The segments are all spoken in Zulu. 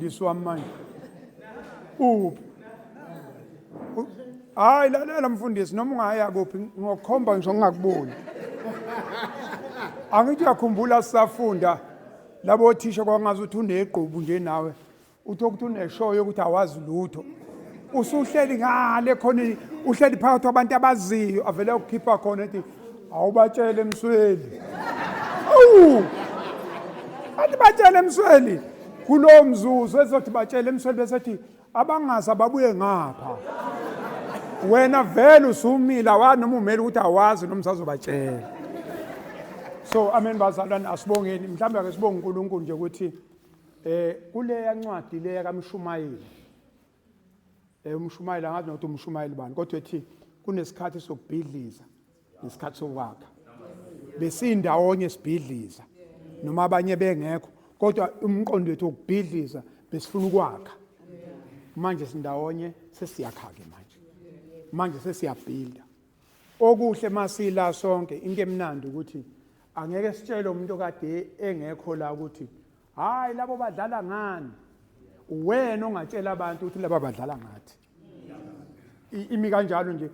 Ngiswami manje. Hayi lalela mfundisi noma ungaya kuphi ngokukhomba ngisho ngingakuboni. Angithi uyakhumbula sisafunda labo othisha kwangazi ukuthi uneqhubu nje nawe. Uthi ukuthi uneshoyo ukuthi awazi lutho. Usuhleli ngale khona uhleli phakathi kwabantu abaziyo avele ukukhipha khona ethi awubatshele emsweli. Athi batshele emsweli. Kulo mzuzu ezothi batshele emsweli besethi abangazi ababuye ngapha. Wena vele usumila wanoma umeli ukuthi awazi noma sazobatshela. So amen bazalwane asibongeni mhlawumbe ake sibonge uNkulunkulu nje ukuthi kule yancwadi le kaMshumayeli. Umshumayeli angazi nokuthi umshumayeli bani kodwa ethi kunesikhathi sokubhidliza nesikhathi sokwakha. Besindawonye sibhidliza noma abanye bengekho kodwa umqondo wethu ukubhidliza besifuna ukwakha. Manje sindawonye sesiyakha ke manje sesiyabhilda. Okuhle masila sonke into emnandi ukuthi angeke sitshele umuntu okade engekho la ukuthi hayi labo badlala ngani. Wena ongatshela abantu ukuthi laba badlala ngathi. Imi kanjalo nje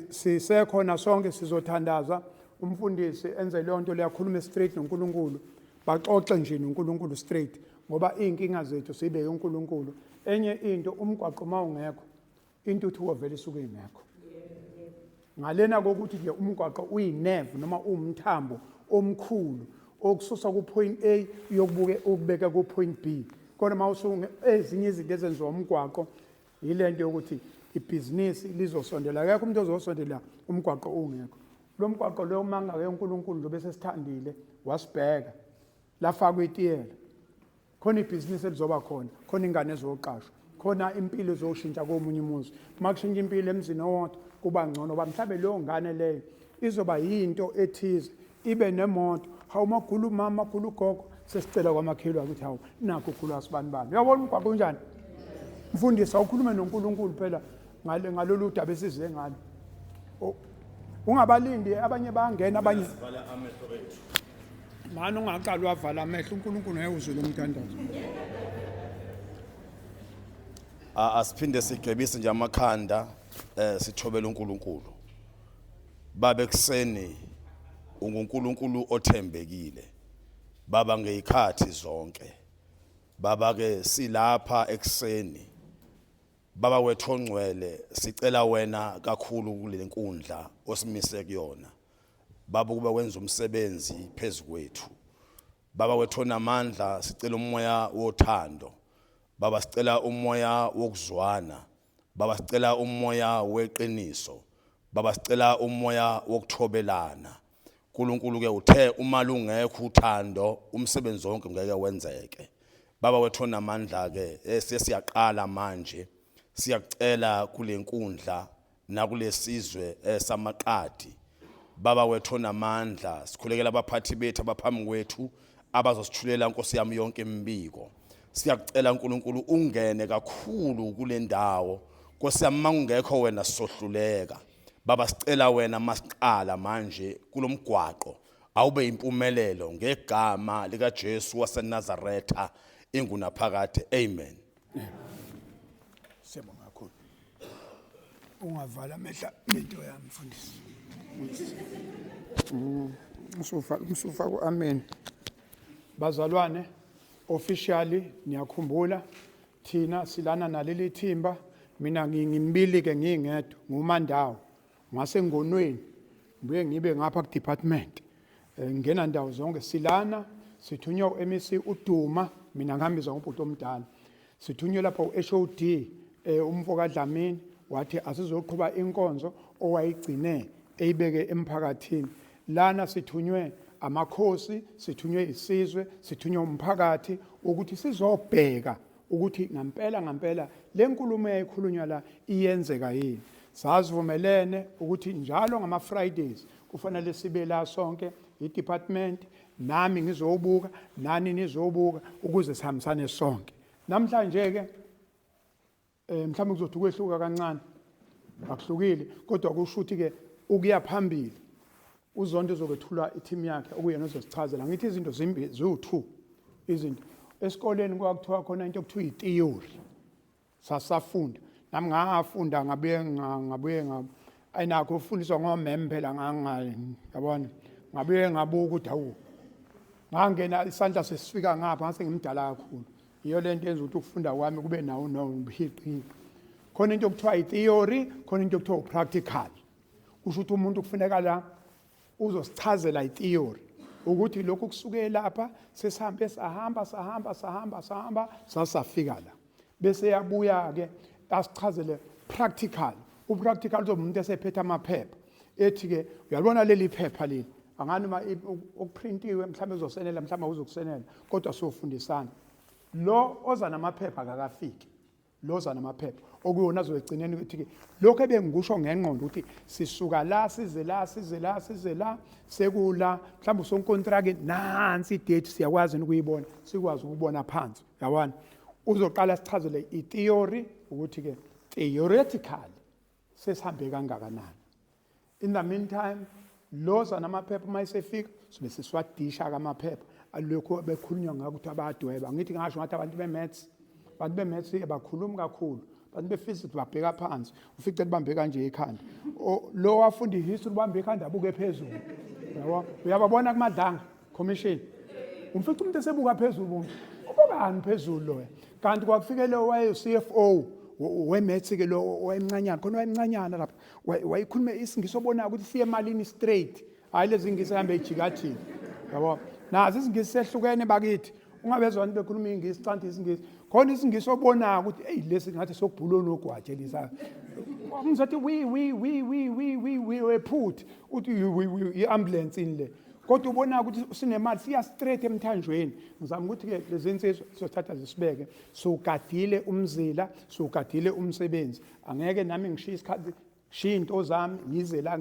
sisekhona sonke sizothandaza umfundisi enze leyo nto leyakhuluma straight noNkulunkulu. Baxoxe nje noNkulunkulu straight ngoba inkinga zethu sibe uNkulunkulu. Enye into umgwaqo mawungekho intuthuko vele isuke ingekho. Ngalena kokuthi nje umgwaqo uyinerve noma umthambo omkhulu okususa ku point A ukubeka ku point B. Kodwa mawusunge ezinye izinto ezenziwa umgwaqo yilento yokuthi ibhizinisi lizosondela. Akekho umuntu ozosondela umgwaqo ungekho. Lo mgwaqo lo mangake uNkulunkulu nje bese sithandile wasibheka lafaka itiyela. Khona ibhizinisi elizoba khona ingane ezoqashwa, khona impilo ezoshintsha komunye umuzi. Makushintsha impilo emzini owodwa kuba ngcono ba mhlambe leyo ngane leyo izoba yinto ethize ibe nemoto. Hawu makhulu mama makhulu gogo sesicela kwamakhelwa ukuthi hawu nakho ukhulu asibani bani. Uyabona umgwaqo unjani? Mfundisi awukhulume noNkulunkulu phela ngalolu daba esize ngalo. Ungabalindi abanye bayangena abanye vala amehlo ethu. Manje ungaqala wavala amehlo uNkulunkulu ngeke uzwe umthandazo. Asiphinde sigebise nje amakhanda sithobela uNkulunkulu. Baba ekseni uNkulunkulu othembekile. Baba ngeyikhathi zonke. Baba ke silapha ekseni. Baba wethu ongcwele sicela wena kakhulu kule nkundla osimise kuyona. Baba kube wenza umsebenzi phezukwethu. Baba wethu onamandla sicela umoya wothando. Baba sicela umoya wokuzwana. Baba sicela umoya weqiniso. Baba sicela umoya wokuthobelana. uNkulunkulu ke uthe uma lungekho uthando umsebenzi wonke ngeke wenzeke. Baba wethu onamandla ke siyaqala manje siyakucela kule nkundla nakulesizwe samaqadi. Baba wethu onamandla sikhulekela abaphathi bethu abaphambi kwethu abazosithulela Nkosi yami yonke imbiko. Siyakucela uNkulunkulu ungene kakhulu kule ndawo. Nkosi yami mangungekho wena sizohluleka. Baba sicela wena masiqala manje kulomgwaqo awube impumelelo ngegama lika Jesu waseNazaretha ingunaphakade. Amen. Siyabonga kakhulu. Ungavala amehla into yami mfundisi. Msufa ku amen. Bazalwane officially niyakhumbula thina silana naleli thimba mina ngimbili ke ngingedwa nguMandawo ngase ngonweni ngibuye ngibe ngapha ku department ngena ndawo zonke silana sithunywa uMC uDuma mina ngihambizwa ngubhuti omdala sithunywe lapha uHOD umfo kaDlamini wathi asizoqhubha inkonzo owayigcine eyibeke emphakathini lana sithunywe amakhosi sithunywe isizwe sithunywe umphakathi ukuthi sizobheka ukuthi ngampela lenkulumo eyayikhulunywa la iyenzeka yini. Sazivumelene ukuthi njalo ngama Fridays kufanele sibe la sonke i-department nami ngizobuka nani nizobuka ukuze sihambisane sonke. Namhlanje ke mhlawumbe kuzothi kwehluka kancane akuhlukile kodwa kusho ukuthi ke ukuya phambili uZonke uzokwethula i-team yakhe okuyena ozosichazela ngithi izinto zimbili ziwu2 izinto esikoleni kwakuthiwa khona into okuthiwa i-theory sasafunda nami ngafunda ngabuye ayinakho ufundiswa ngomeme phela yabona ngabuye ngabuka ukuthi awu ngangena isandla sesifika ngapha ngase ngimdala kakhulu iyo lento yenza ukuthi ukufunda kwami kube nawo nobuhiqi khona into okuthiwa i-theory khona into okuthiwa practical kusho ukuthi umuntu kufuneka la uzosichazela i-theory ukuthi lokhu kusuke lapha sesihambe sahamba sasafika la bese yabuya ke asichazele practical upractical umuntu esephethe amaphepha ethi ke uyalibona leli phepha leli angani uma ukuprintiwe mhlawumbe uzosenela mhlawumbe uzokusenela kodwa sofundisana lo oza namaphepha akakafiki lo oza namaphepha okuyona azogcineni ukuthi ke lokho ebengikusho ngengqondo ukuthi sisuka la size la sekula mhlawumbe usonkontrakt nansi idate siyakwazi ukuyibona sikwazi ukubona phansi yabona uzoqala sichazele i-theory ukuthi ke theoretically sesihambe kangakanani in the meantime loza namaphepha mayisefika sibe siswadisha amaphepha alokho bekhulunywa ngakho ukuthi abadweba ngithi ngasho ngathi abantu be-maths bakhuluma kakhulu abantu be-physics babheka phansi ufice libambe kanje ekhanda lo wafunda i-history ubambe ekhanda abuke phezulu yabo uyababona kumadlanga commission umfice umuntu esebuka phezulu ubani phezulu lo kanti kwakufike lo waye-CFO we-maths ke lo wayemncanyana khona wayemncanyana lapha wayikhuluma isingisi obona ukuthi siye emalini straight hayi lezi ngisi hambe ejikathini yabo nazi isingisi sehlukene bakithi ungabezwa abantu bekhuluma ingisi canti isingisi khona isingisi obona ukuthi hey lesi ngathi sokubhulo nogwaje lisa ngizothi we put uthi i-ambulance in le kodwa ubona ukuthi sinemali siya straight emthanjweni ngizama ukuthi ke lezi insizwa sizothatha zisibeke sogadile umzila sogadile umsebenzi angeke nami ngishiye isikhathi ngishiye into zami ngize la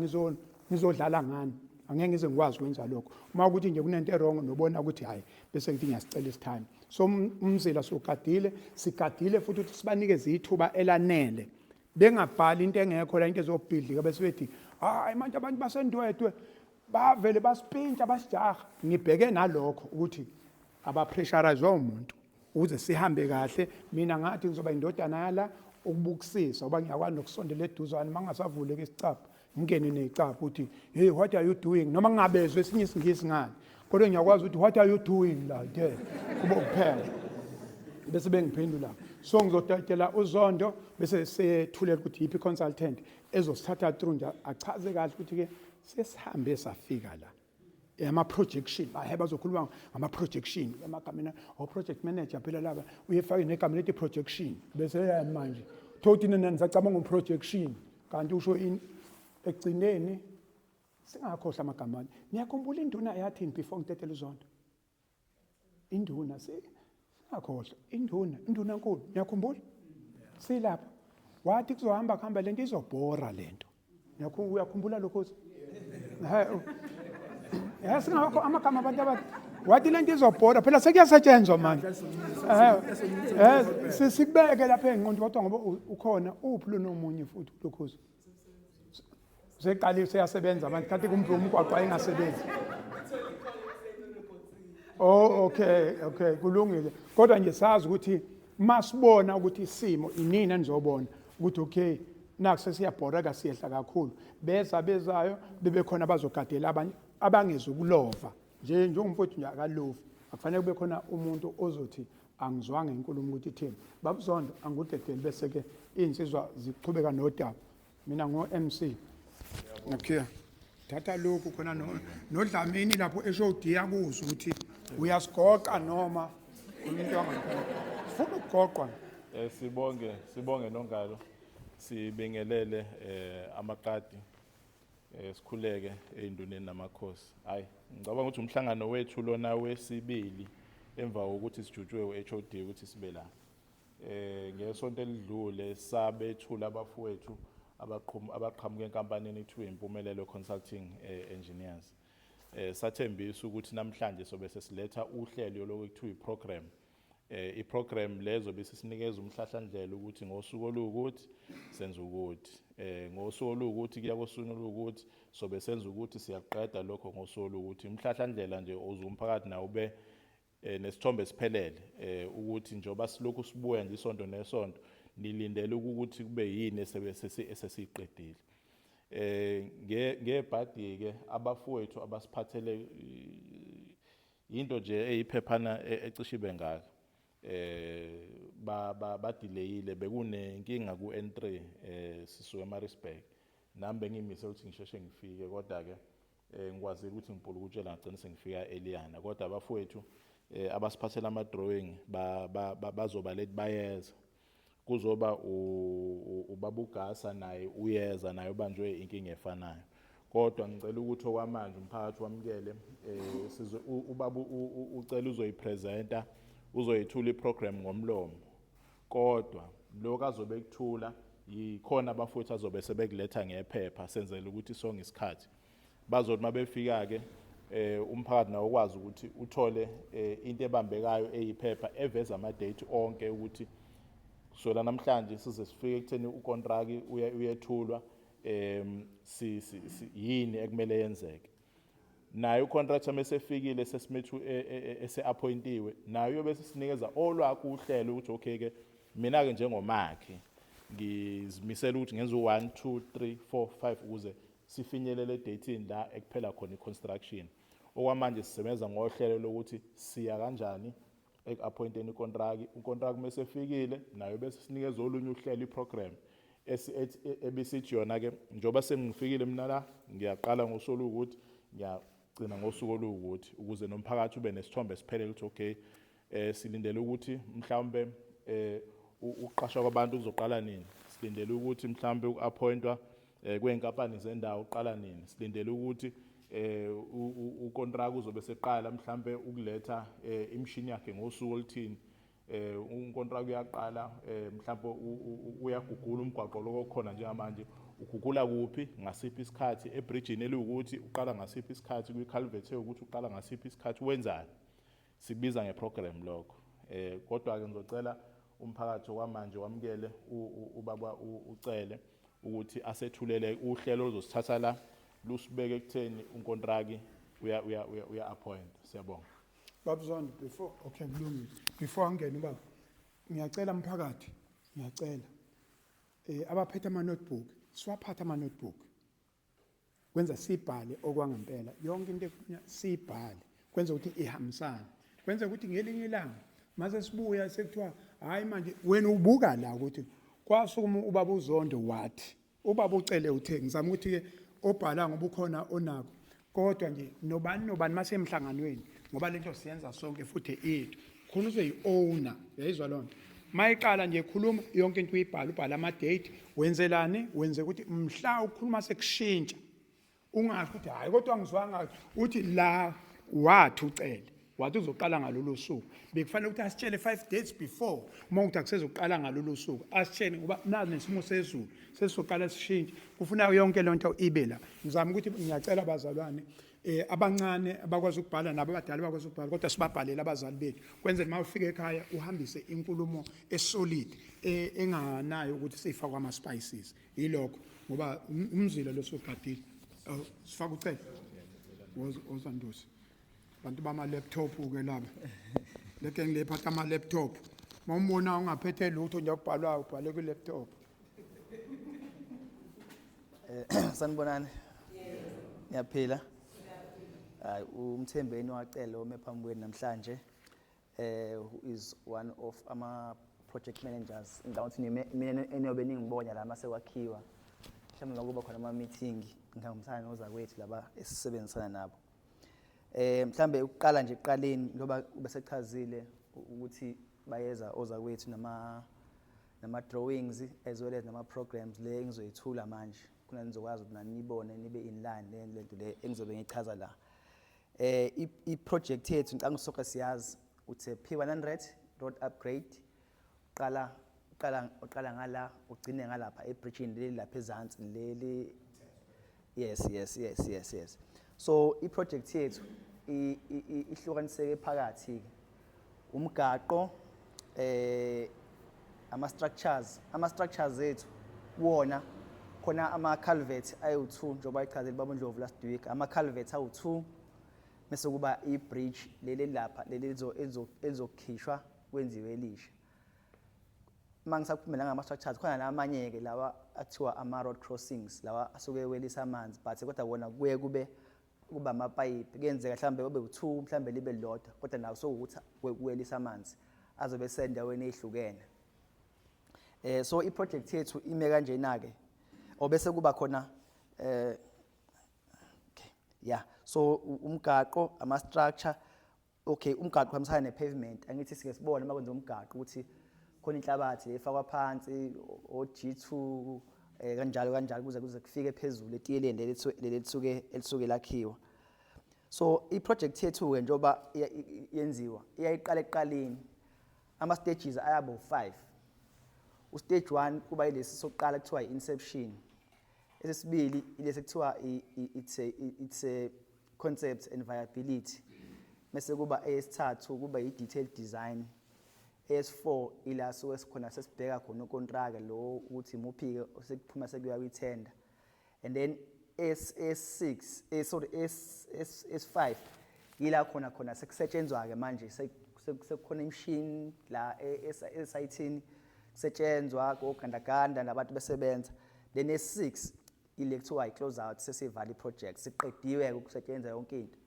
ngizodlala ngani angeke ngize ngikwazi ukwenza lokho uma ukuthi nje kunento errong nobona ukuthi hayi bese ngithi ngiyasicela isitime so umzila sogadile sigadile futhi ukuthi sibanikeze ithuba elanele bengabhali into engekho la into ezobhidlika bese bethi hayi manje abantu basendwedwe bavele basipintsha basijaha ngibheke nalokho ukuthi abapressurize umuntu ukuze sihambe kahle mina ngathi ngizoba indodana yala ukubukisisa ngoba ngiyakwazi nokusondela eduzane mangasavuleke isicapha ngingene necapha uthi hey what are you doing noma ngingabezwe esinye isingisi ngani kodwa ngiyakwazi ukuthi what are you doing la there kuba kuphela bese bengiphendula so ngizotatela uZondo bese sethulela ukuthi yipi consultant ezosithatha through nje achaze kahle ukuthi ke sesihambe safika la ama-projection bazokhuluma ngama-projection emagameni o-project manager phela laba uyefake negama lethi projection bese manje thothi nina nisacabanga ngo-projection kanti usho ekugcineni singakhohlwa amagama niyakhumbula induna yathini before ngitetela uZondo induna singakhohlwa induna nkulu niyakhumbula silapha wathi kuzohamba lento izobhora lento uyakhumbula lokho singakho amagama abantu abathi wathi lento izobhora phela sekuyasetshenzwa manje sikubeke lapha engqondo kodwa ngoba ukhona uphi lo nomunye futhi lokhozi seqalile seyasebenza abantu kanti kumbe umgwaqo engasebenzi okay kulungile kodwa nje sazi ukuthi masibona ukuthi isimo inini enizobona ukuthi okay naku siyabhoreka siyehla kakhulu bezayo bebekhona bazogadela abanye abangezukulova njengomfowethu nje akalovi akufanele kube khona umuntu ozothi angizwanga inkulumo ukuthi ithini babuZondo angudedeli bese ke insizwa ziqhubeka nodaba mina ngo-MC okay thatha lokhu khona noDlamini lapho eshowdiya kuzo ukuthi uyasigoqa noma umuntu angakhona ufuna ukugoqwa sibonge nongalo sibingelele amakati sikhuleke einduneni namakhosi hayi ngicabanga ukuthi umhlangano wethu lona wesibili emva kokuthi sijutshwe uHOD ukuthi sibe la ngesonto elidlule sabethula abafowethu abaqhamuke enkampanini ethiwa Impumelelo Consulting Engineers sathembisa ukuthi namhlanje sobe sesiletha uhlelo lokuthiwa iprogram iprogram lezo bese sinikeza umhlahlandlela ukuthi ngosuku olukuthi senza ukuthi ngosuku olukuthi kuya kosuku olukuthi sobe senza ukuthi siyaqeda lokho ngosuku olukuthi umhlahlandlela nje uzumphakathi nawo ube nesithombe siphelele ukuthi njoba silokhu sibuya nje isonto nesonto nilindele ukuthi kube yini esesiqedile. Ngebhadi ke abafowethu abasiphathele into nje eyiphephana ecishibe ngaka badelayile bekunenkinga ku N3 sisuke eMaritzburg nami bengimise ukuthi ngisheshe ngifike kodwa ke ngikwazile ukuthi ngiphulo ukutshela ngagcina sengifika Eliana kodwa abafowethu abasiphathela ama drawing bazoba late bayeza kuzoba ubabugasa naye uyeza naye ubanjwe inkinga efanayo kodwa ngicela ukuthi okwamanje umphakathi wamkele ubaba ucela uzoyipresenta uzoyithula iprogram ngomlomo kodwa lokho azobe ekuthula yikhona abafowethu azobe sebekuletha ngephepha senzele ukuthi sonke isikhathi bazothi mabefika ke umphakathi nawo ukwazi ukuthi uthole into ebambekayo eyiphepha eveza ama date onke ukuthi sola namhlanje size sifike ekutheni ukontrakt uyethulwa yini ekumele yenzeke naye ucontractor mesefikile sesimethu ese-appointiwe naye uyobe sesinikeza olwakho uhlelo ukuthi okay ke mina ke njengomakhi ngizimisela ukuthi ngenza u1 2 3 4 5 ukuze sifinyelele dateni la ekuphela khona iconstruction okwamanje sisebenza ngohlelo lokuthi siya kanjani ek-appointeni ucontract mesefikile naye bese sinikeza olunye uhlelo iprogram ebisithi yona ke njoba sengifikile mina la ngiyaqala ngosuku ukuthi ngiyagcina ngosuku olukuthi ukuze nomphakathi ube nesithombe siphelele ukuthi okay silindele ukuthi mhlawumbe uqashwa kwabantu kuzoqala nini silindele ukuthi mhlawumbe uappointwa kweinkampani zendawo uqala nini silindele ukuthi ukontrakt uzobe seqala mhlawumbe ukuletha imshini yakhe ngosuku oluthini ukontrakt uyaqala mhlawumbe uyagugula umgwaqo lokukhona njengamanje ugugula kuphi ngasiphi isikhathi ebridgeini elikuthi uqala ngasiphi isikhathi kwiculvert ukuthi uqala ngasiphi isikhathi wenzani sibiza ngeprogram lokho kodwa ke ngizocela umphakathi kwamanje wamkele ubaba ucele ukuthi asethulele uhlelo ozosithatha la lusibeke ekutheni unkontraki uya appoint siyabonga Babzon before okay kulungile before angene ubaba ngiyacela umphakathi ngiyacela abaphethe ama notebook siwaphatha ama notebook kwenza sibhale okwangempela yonke into sibhale kwenza ukuthi ihambisane kwenza ukuthi ngelinye ilanga mase sibuya sekuthiwa hayi manje wena ubuka la ukuthi kwasukuma ubaba uZondo wathi ubaba ucele uthe ngizama ukuthi ke obhala ngoba ukhona onako kodwa nje nobani mase emhlanganweni ngoba lento siyenza sonke futhi ethu khona uzoyi-owner yayizwa lonto mayiqala nje khuluma yonke into uyibhala ubhala ama-date wenzelani wenze ukuthi mhla ukhuluma sekushintsha ungasho ukuthi hayi kodwa ngizwanga uthi la wathi ucele wathi uzoqala ngalolu suku bekufanele ukuthi asitshele 5 days before uma ukuthi akusezoqala ngalolu suku asitshele ngoba nazi nesimo sezulu sesizoqala sishintshe kufuna yonke lonto ibe la ngizama ukuthi ngiyacela abazalwane abancane abakwazi ukubhala nabo abadala bakwazi ukubhala kodwa sibabhalele abazali bethu kwenzela uma ufika ekhaya uhambise inkulumo esolid enganayo ukuthi sifaka ama spices yilokho ngoba umzila losogadile sifaka ucela ozandusi bantu bama laptop ke laba leke ngilephatha ama laptop mawumbona ungaphethe lutho nje ukubhalwa ubhale ku laptop sanibonani ngiyaphila umthembeni wacela ome phambi kwenu namhlanje who is one of ama project managers ngawuthi mina eniyobe ningibona la mase kwakhiwa mhlawumbe ngokuba khona ama meeting ngihambisana nozakwethu laba esisebenzisana nabo mhlambe ukuqala nje eqaleni ngoba bese chazile ukuthi bayeza ozakwethu nama drawings as well as nama programs le engizoyithula manje kuna nizokwazi ukuthi nanibone nibe in line lento le engizobe ngichaza la I project yethu ngicanga soka siyazi uthi P100 road upgrade uqala ngala ugcine ngalapha ebridgeini leli lapha ezantsi leli yes so I project yethu ihlukaniseke phakathi umgaqo ama structures ethu wona khona ama culverts ayi2 njoba ichazile baba Ndlovu last week ama culverts awu2 bese kuba i-bridge leli lapha leli ezokhishwa kwenziwe elisha. Mangisaphumela ngama-structures khona namanye-ke lawa akuthiwa ama-road crossings lawa asuke ewelisa amanzi but kodwa wona kuye kuba amapayipi kuyenzeka mhlambe kube u2 mhlambe libe lodwa kodwa nawo sokuthi kuwelisa amanzi azobe sendaweni ezihlukene. So i-project yethu ime kanjena ke obese kuba khona so umgaqo ama-structure umgaqo uhambisana ne-pavement angithi sike sibone makwenza umgaqo ukuthi khona inhlabathi efakwa phansi o-G2 kanjalo kuze kufike phezulu etiyeleni elisuke lakhiwa. So i-project yethu ke njoba yenziwa iyayiqala eqaleni ama-stages ayabo 5. U-stage 1 kuba yilesi sokuqala kuthiwa i-inception. Esesibili ilesi kuthiwa it's a concept and viability. Mase kuba esithathu kuba i-detailed design. S4 ila so esikhona sesibheka khona ukontraka lo ukuthi imuphi ke sekuphuma sekuya kwi-tender. And then S6 S5 ila khona sekusetshenzwa ke manje sekukhona imishini la esayithini kusetshenzwa ogandaganda nabantu besebenza. Then S6 ile kuthiwa i-close out sesivali project siqediwe ukusetshenzwa yonke into.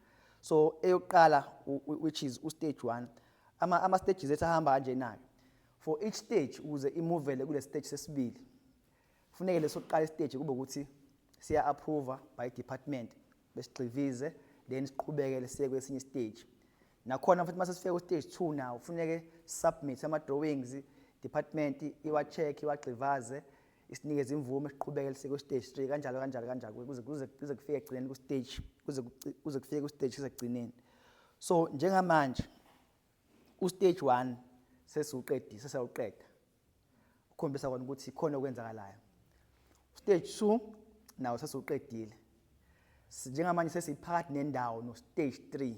So eyokuqala which is u-stage 1 ama stages ethu ahamba kanje nayo. For each stage ukuze imuvele kule stage sesibili kufuneka lesokuqala stage kube ukuthi siya approve by department besigxivize then siqhubekele siye kwesinye stage. Nakhona futhi mase sifike ku stage 2 now kufuneka submit ama drawings department iwa check iwagxivaze isinikeze imvume siqhubekele siye ku stage 3 kanjalo kuze kufike egcineni ku stage kuze kufike ku stage esegcineni. So njengamanje u-stage 1 sesawuqeda ukhombisa kona ukuthi khona okwenzakalayo. Stage 2 nawo sesiwuqedile njengamanje sesiphakathi nendawo no stage 3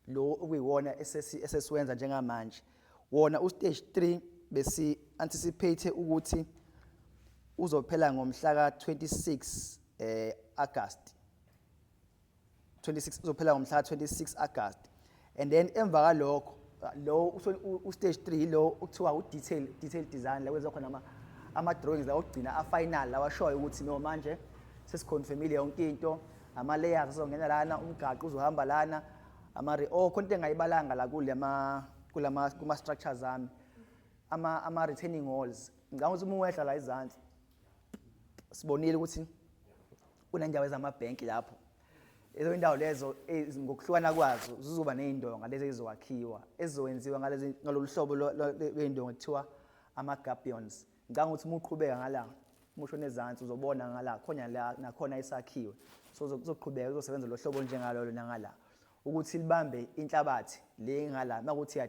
lo okuyiwona esesiwenza njengamanje. Wona u-stage 3 besi anticipate ukuthi uzophela ngomhla ka-26 August. 26 uzophela ngomhla ka-26 August. And then emva kalokho lo u-stage 3 lo ukuthiwa u-detailed design la kwenza khona ama-drawings la okugcina a-final lawashoyo ukuthi no manje sesiconfirmile yonke into ama-layers azongena lana umgaqo uzohamba lana khona into engayibalanga la kuma-structures ami ama-retaining walls. Ngicabanga ukuthi uma uwehla la izansi sibonile ukuthi kunendawo ezamabhenki lapho. Lezo indawo lezo ngokuhlukana kwazo zizoba nezindonga lezi ezizokwakhiwa ezizowenziwa ngalolu hlobo lwendonga kuthiwa ama-gabions. Ngicabanga ukuthi uma uqhubeka ngala umusho nezansi uzobona ngala khona la nakhona isakhiwe. So uzoqhubeka uzosebenza lo hlobo njengalolo nangala ukuthi libambe inhlabathi le ngala makuthi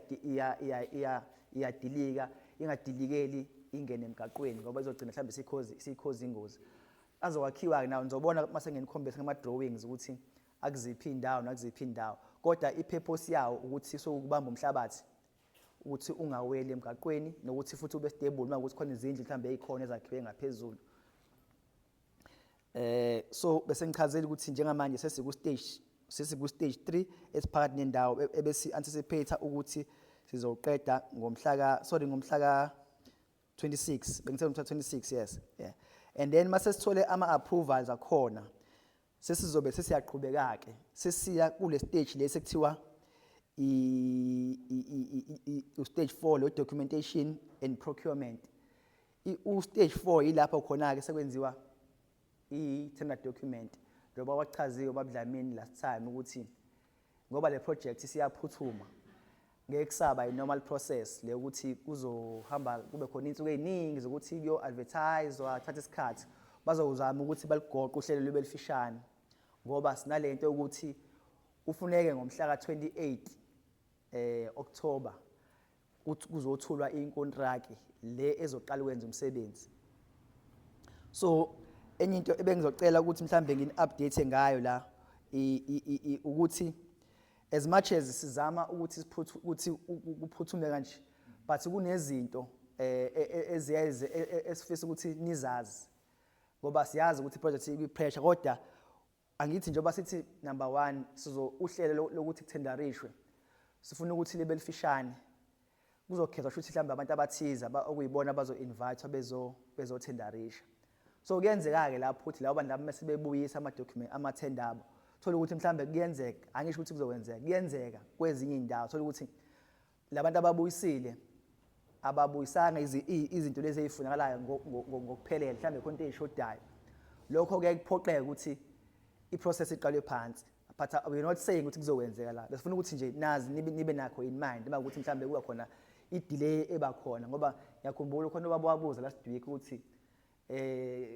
iyadilika ingadilikeli ingene emgaqweni ngoba izogcina mhlambe sikhozi ingozi. Azokwakhiwa nawo nizobona mase ngenikhombisa ngama drawings ukuthi akuziphi indawo kodwa ipurpose yawo ukuthi sokubamba umhlabathi ukuthi ungaweli emgaqweni nokuthi futhi ube stable makuthi khona izindlu mhlambe ezikhona ezakhiwe ngaphezulu. So bese ngichazela ukuthi njengamanje sesiku stage 3 esiphakathi nendawo ebesi anticipate ukuthi sizoqeda ngomhla ka 26 bengithe ngomhla 26 yes yeah. And then mase sithole ama-approvals akhona sesizobe sesiyaqhubeka ke sesiya kule stage lesi kuthiwa stage 4 lo documentation and procurement. U-stage 4 yilapho khona ke sekwenziwa i-tender document njengoba wachaziwe babudlamini last time ukuthi ngoba le project siyaphuthuma ngeke kusaba i-normal process le ukuthi kuzohamba kube khona insuku eziningi zokuthi kuyo-advertise wathatha isikhathi bazozama ukuthi baligoqe uhlelo libe lifishane ngoba sinalento yokuthi ufuneke ngomhla ka-28 October kuzothulwa inkontraki le ezoqala ukwenza umsebenzi. So enye into ebengizocela ukuthi mhlambe ngini-update ngayo la ukuthi as much as sizama ukuthi kuphuthume kanje but kunezinto esifisa ukuthi nizazi ngoba siyazi ukuthi project ikwi-pressure kodwa angithi njengoba sithi number 1 uhlelo lokuthi kuthendarishwe sifuna ukuthi libe lifishane kuzokhethwa ukuthi mhlawumbe abantu abathize okuyibona bazo-invite bezothendarisha. So kuyenzeka-ke lapho ukuthi labo bantu labo mase bebuyisa ama-document amathenda abo thola ukuthi mhlawumbe kuyenzeka, angisho ukuthi kuzokwenzeka, kuyenzeka kwezinye indawo thola ukuthi labantu ababuyisile ababuyisanga izinto lezi ezifunakalayo ngokuphelele, mhlawumbe khona into ezishodayo. Lokho kuyaye kuphoqeke ukuthi i-process iqalwe phansi, but we're not saying ukuthi kuzokwenzeka la. Besifuna ukuthi nje nazi nibe nakho in mind uma ukuthi mhlawumbe kuba khona i-delay eba khona, ngoba ngiyakhumbula khona ubaba wabuza last week ukuthi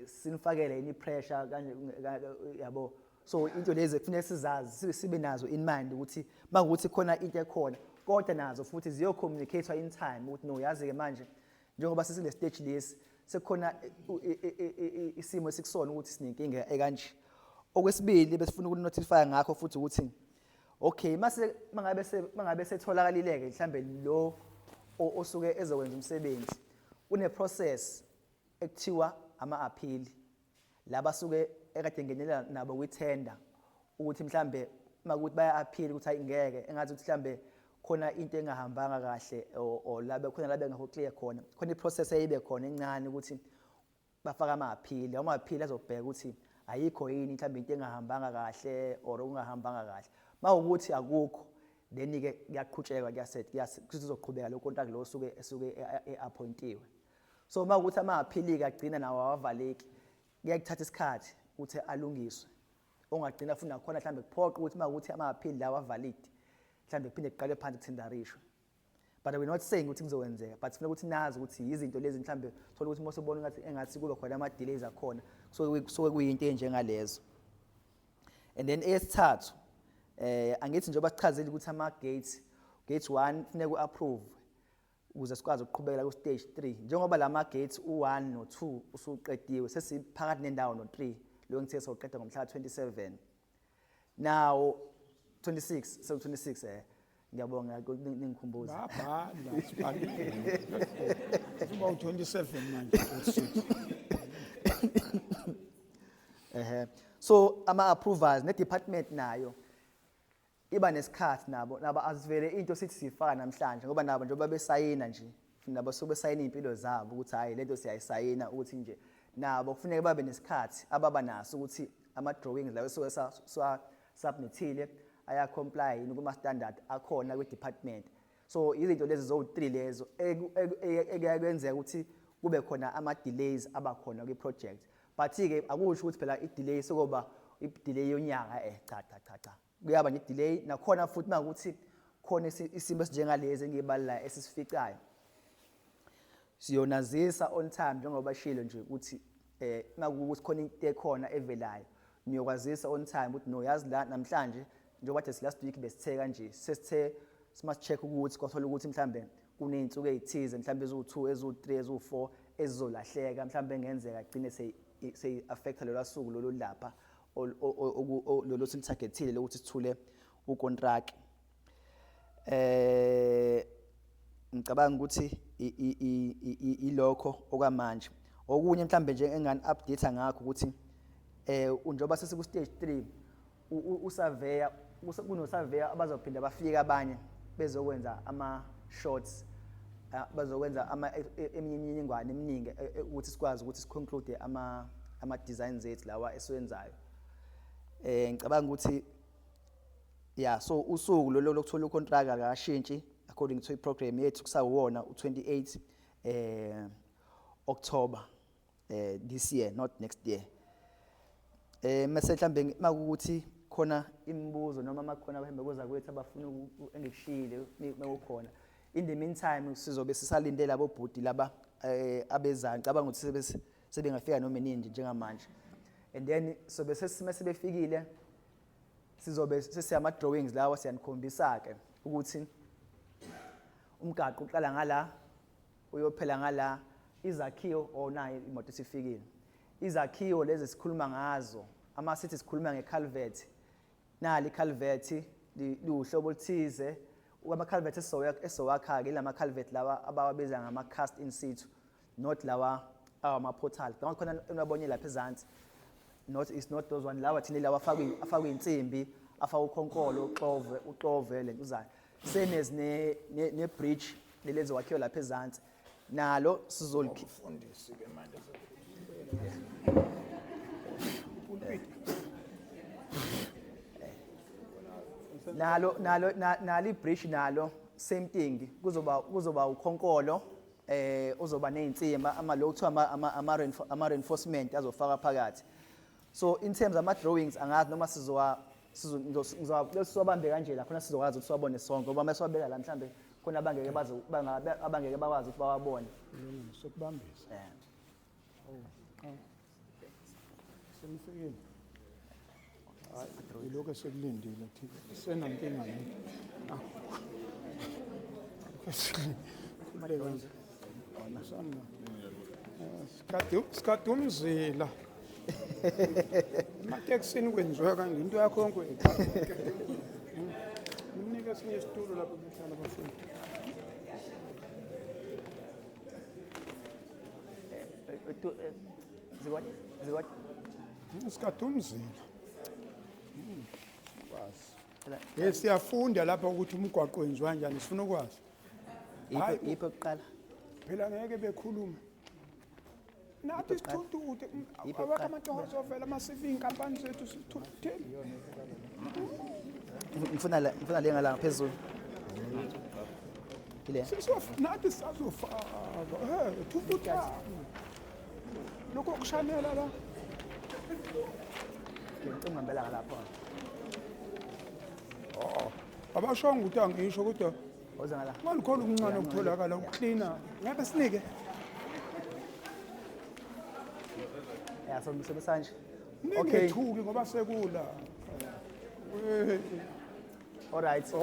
sinifakele pressure kanje yabo. So into lezi kufanele sizazi sibe nazo in mind ukuthi makuthi khona into ekhona kodwa nazo futhi ziyo-communicate in time ukuthi no yazi-ke manje njengoba sisile stage lesi sekukhona isimo esikusona ukuthi sinenkinga ekanje. Okwesibili besifuna uku-notify ngakho futhi ukuthi okay mangabe setholakalile-ke mhlambe lo osuke ezokwenza umsebenzi une-process ekuthiwa ama-appeal laba suke ekade ngenela nabo kwithenda ukuthi mhlambe makuthi baya-appeal ukuthi hayi ngeke engathi ukuthi mhlambe khona into engahambanga kahle or labe khona labe ngakho clear khona i-process eyibe khona encane ukuthi bafaka ama-appeal azobheka ukuthi ayikho yini mhlambe into engahambanga kahle or ungahambanga kahle. Mawukuthi akukho then-ke kuyaqhutshekwa kuzoqhubeka lo contract lo esuke e-appointiwe. So mawukuthi ama-appeal-ke agcina nawo awavaleki kuyakuthatha isikhathi ukuthi alungiswe ongagcina futhi nakhona mhlambe kuphoqa ukuthi mawukuthi ama-appeal lawa avalid mhlambe kuphinde kuqalwe phansi kuthendarishwe. But we're not saying ukuthi kuzokwenzeka, but sifuna ukuthi nazi ukuthi izinto lezi mhlambe thola ukuthi mase ubona engathi kube khona ama-delays akhona kusuke kuyinto enjengalezo. And then eyesithathu angithi njengoba sichazile ukuthi ama-gate 1 kufuneka u-approve ukuze sikwazi ukuqhubekela ku-stage 3 njengoba lama-gates u-1 no-2 usuqediwe sesiphakathi nendawo no-3 lo ngithe soqeda ngomhla 27 now 26 ngiyabonga ningikhumbuza ngabhala sibhalile kuba u-27 manje so ama-approvers ne-department nayo iba nesikhathi nabo azivele into sithi sifaka namhlanje ngoba nabo njengoba besayina nje nabo suke besayina impilo zabo ukuthi hayi lento siyayisayina ukuthi nje nabo kufanele babe nesikhathi ababa naso ukuthi ama-drawings lawo suke submithile aya-comply yini kuma-standard akhona kwi-department. So izinto lezi zo-3 lezo ekuyenzeka ukuthi kube khona ama-delays abakhona kwi-project, but-ke akusho ukuthi phela i-delay sekuba i-delay yonyaka cha kuyaba ne-delay nakhona futhi makuthi khona isimo esinjengalezi engiyibalulayo esisificayo siyonazisa on time njengoba shilo nje ukuthi makuthi khona into ekhona evelayo niyokwazisa on time ukuthi no yazi la namhlanje njengoba the last week besithe kanje sesithe must check ukuthi kwathola ukuthi mhlambe kuney'nsuku ezithize mhlambe eziwu2 eziwu3 eziwu4 ezizolahleka mhlambe engenzeka agcine seyi-affecta lelo suku lolu lapha lolo silithagethile lokuthi sithule ukontrakt. Ngicabanga ukuthi ilokho okwamanje. Okunye mhlambe nje engani-update ngakho ukuthi njengoba sesiku-stage 3 usurveyor kunosurveyor abazophinda bafike abanye bezokwenza ama-shots bazokwenza eminye imininingwane eminingi ukuthi sikwazi ukuthi siconclude ama-designs ethu lawa esiwenzayo. Ngicabanga ukuthi so usuku lolo lokuthola ukontrakt akashintshi according to i-program yethu kusawuwona u-28 October this year, not next year. Mase mhlambe makuthi khona imibuzo noma makhona abahamba kuza kwethu abafuna engikushile mekukhona in the meantime sizobe sisalindele labo bhudi laba abezayo ngicabanga ukuthi sebengafika noma nini njengamanje. And then sobe sebefikile sizobe sesiyama-drawings lawa siyanikhombisa-ke ukuthi umgaqo uqala ngala uyophela ngala izakhiwo nayo imoto esifikile izakhiwo lezi sikhuluma ngazo ama-sithi sikhuluma nge-culvert nali i-culvert liwuhlobo oluthize ama-culvert esizowakha-ke ilama-culvert lawa abawabiza ngama-cast in situ not lawa awama-portal khona enibabonye lapha ezansi it's not those one lawa thina lawa afakwe insimbi afaka ukhonkolo uxove lento uzayo senez ne bridge lelezi wakhiwa lapha ezantsi nalo Ufundisi ke manje. nalo i-bridge nalo same thing kuzoba ukhonkolo uzoba ney'nsimbi lo kuthiwa ama-reinforcement azofaka phakathi. So in terms ama-drawings angazi noma sizobambe kanje la khona sizokwazi ukuthi siwabone sonke ngoba uma siwabeka la mhlambe khona abangeke bakwazi ukuthi bawabone. Sokubambisa. Semfikile. Hayi lokho sekulindile thina. Senankinga yini? Sikade umzila. Mateksini kwenziwa kanje into yakho yonke. Unika esinye isitulo lapho kuhlala abafundi. Zikwat Sikade umzila. Yes siyafunda lapha ukuthi umgwaqo wenziwa kanjani sifuna ukwazi. yipho kuqala Phela ngeke bekhuluma. Nathi sithuntude abakamathongo ovela ama-CV inkampani zethu sithuthele. ngifuna le ngala phezulu ile Nathi sazofaka. Thuthuta. Lokho kushanela la. ngicela ngibela lapho Abashonga ukuthi angisho kodwa oza ngala ngalikhona okuncane okutholakala ukuklina. Ngabe sinike. so msebenzanje Ningethuki ngoba sekula. all right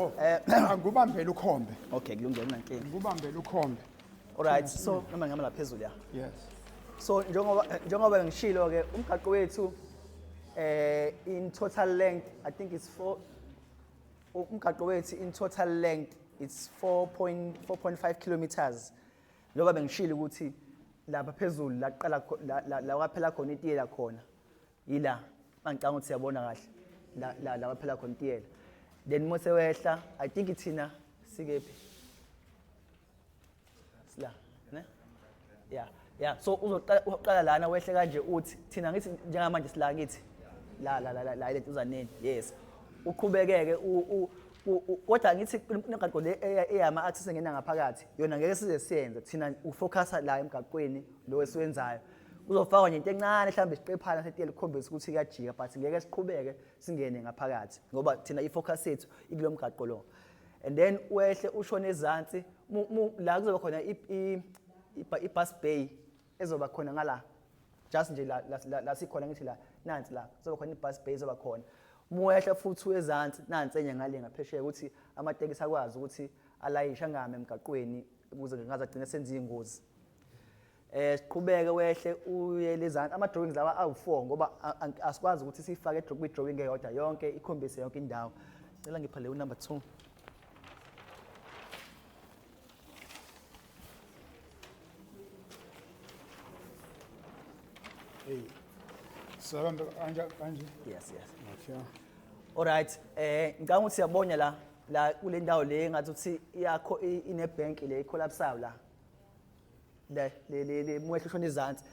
Ngubambela ukhombe. okay kulungile nankinga Ngubambela ukhombe. all right so noma ngihamba la phezulu ya Yes. so njengoba ngishilo ke umgaqo wethu in total length I think it's umgaqo wethu in total length it's 4.5 kilometers njengoba bengishilo ukuthi lapha phezulu la qala la waphela khona itiyela khona yila mangicanga ukuthi siyabona kahle la waphela khona itiyela then mose wehla I think ithina sikephi sila ne yeah so uzoqala lana wehle kanje uthi thina ngithi njengamanje sila kithi la ile uzaneni yes uqhubekeke kodwa ngithi imigaqo le eyama access engena ngaphakathi yona ngeke size siyenze thina ufocusa la emgaqweni lo esiwenzayo uzofakwa nje into encane mhlambe isiqephana setiyela ukhombisa ukuthi kuyajika but ngeke siqhubeke singene ngaphakathi ngoba thina ifocus yethu ikulo mgaqo lo and then wehle ushone ezantsi la kuzoba khona i-bus bay ezoba khona ngala just nje la sikhona ngithi la nansi la kuzoba khona i-bus bay ezoba khona muyehle futhi wezantsi nansi enye ngale ngaphesheya ukuthi amatekisi akwazi ukuthi alayisha ngame emgaqweni ukuze ngingazagcina senza ingozi siqhubeke wehle uye lezantsi ama drawings lawa awu4 ngoba asikwazi ukuthi sifake drawing eyodwa yonke ikhombise yonke indawo cela ngipha le number 2 Hey. Sabambe kanje. yes Okay. all right ngicanga ukuthi siyabona la kule ndawo le ngathi uthi yakho ine bank le collapse la le mwehle ushona izantsi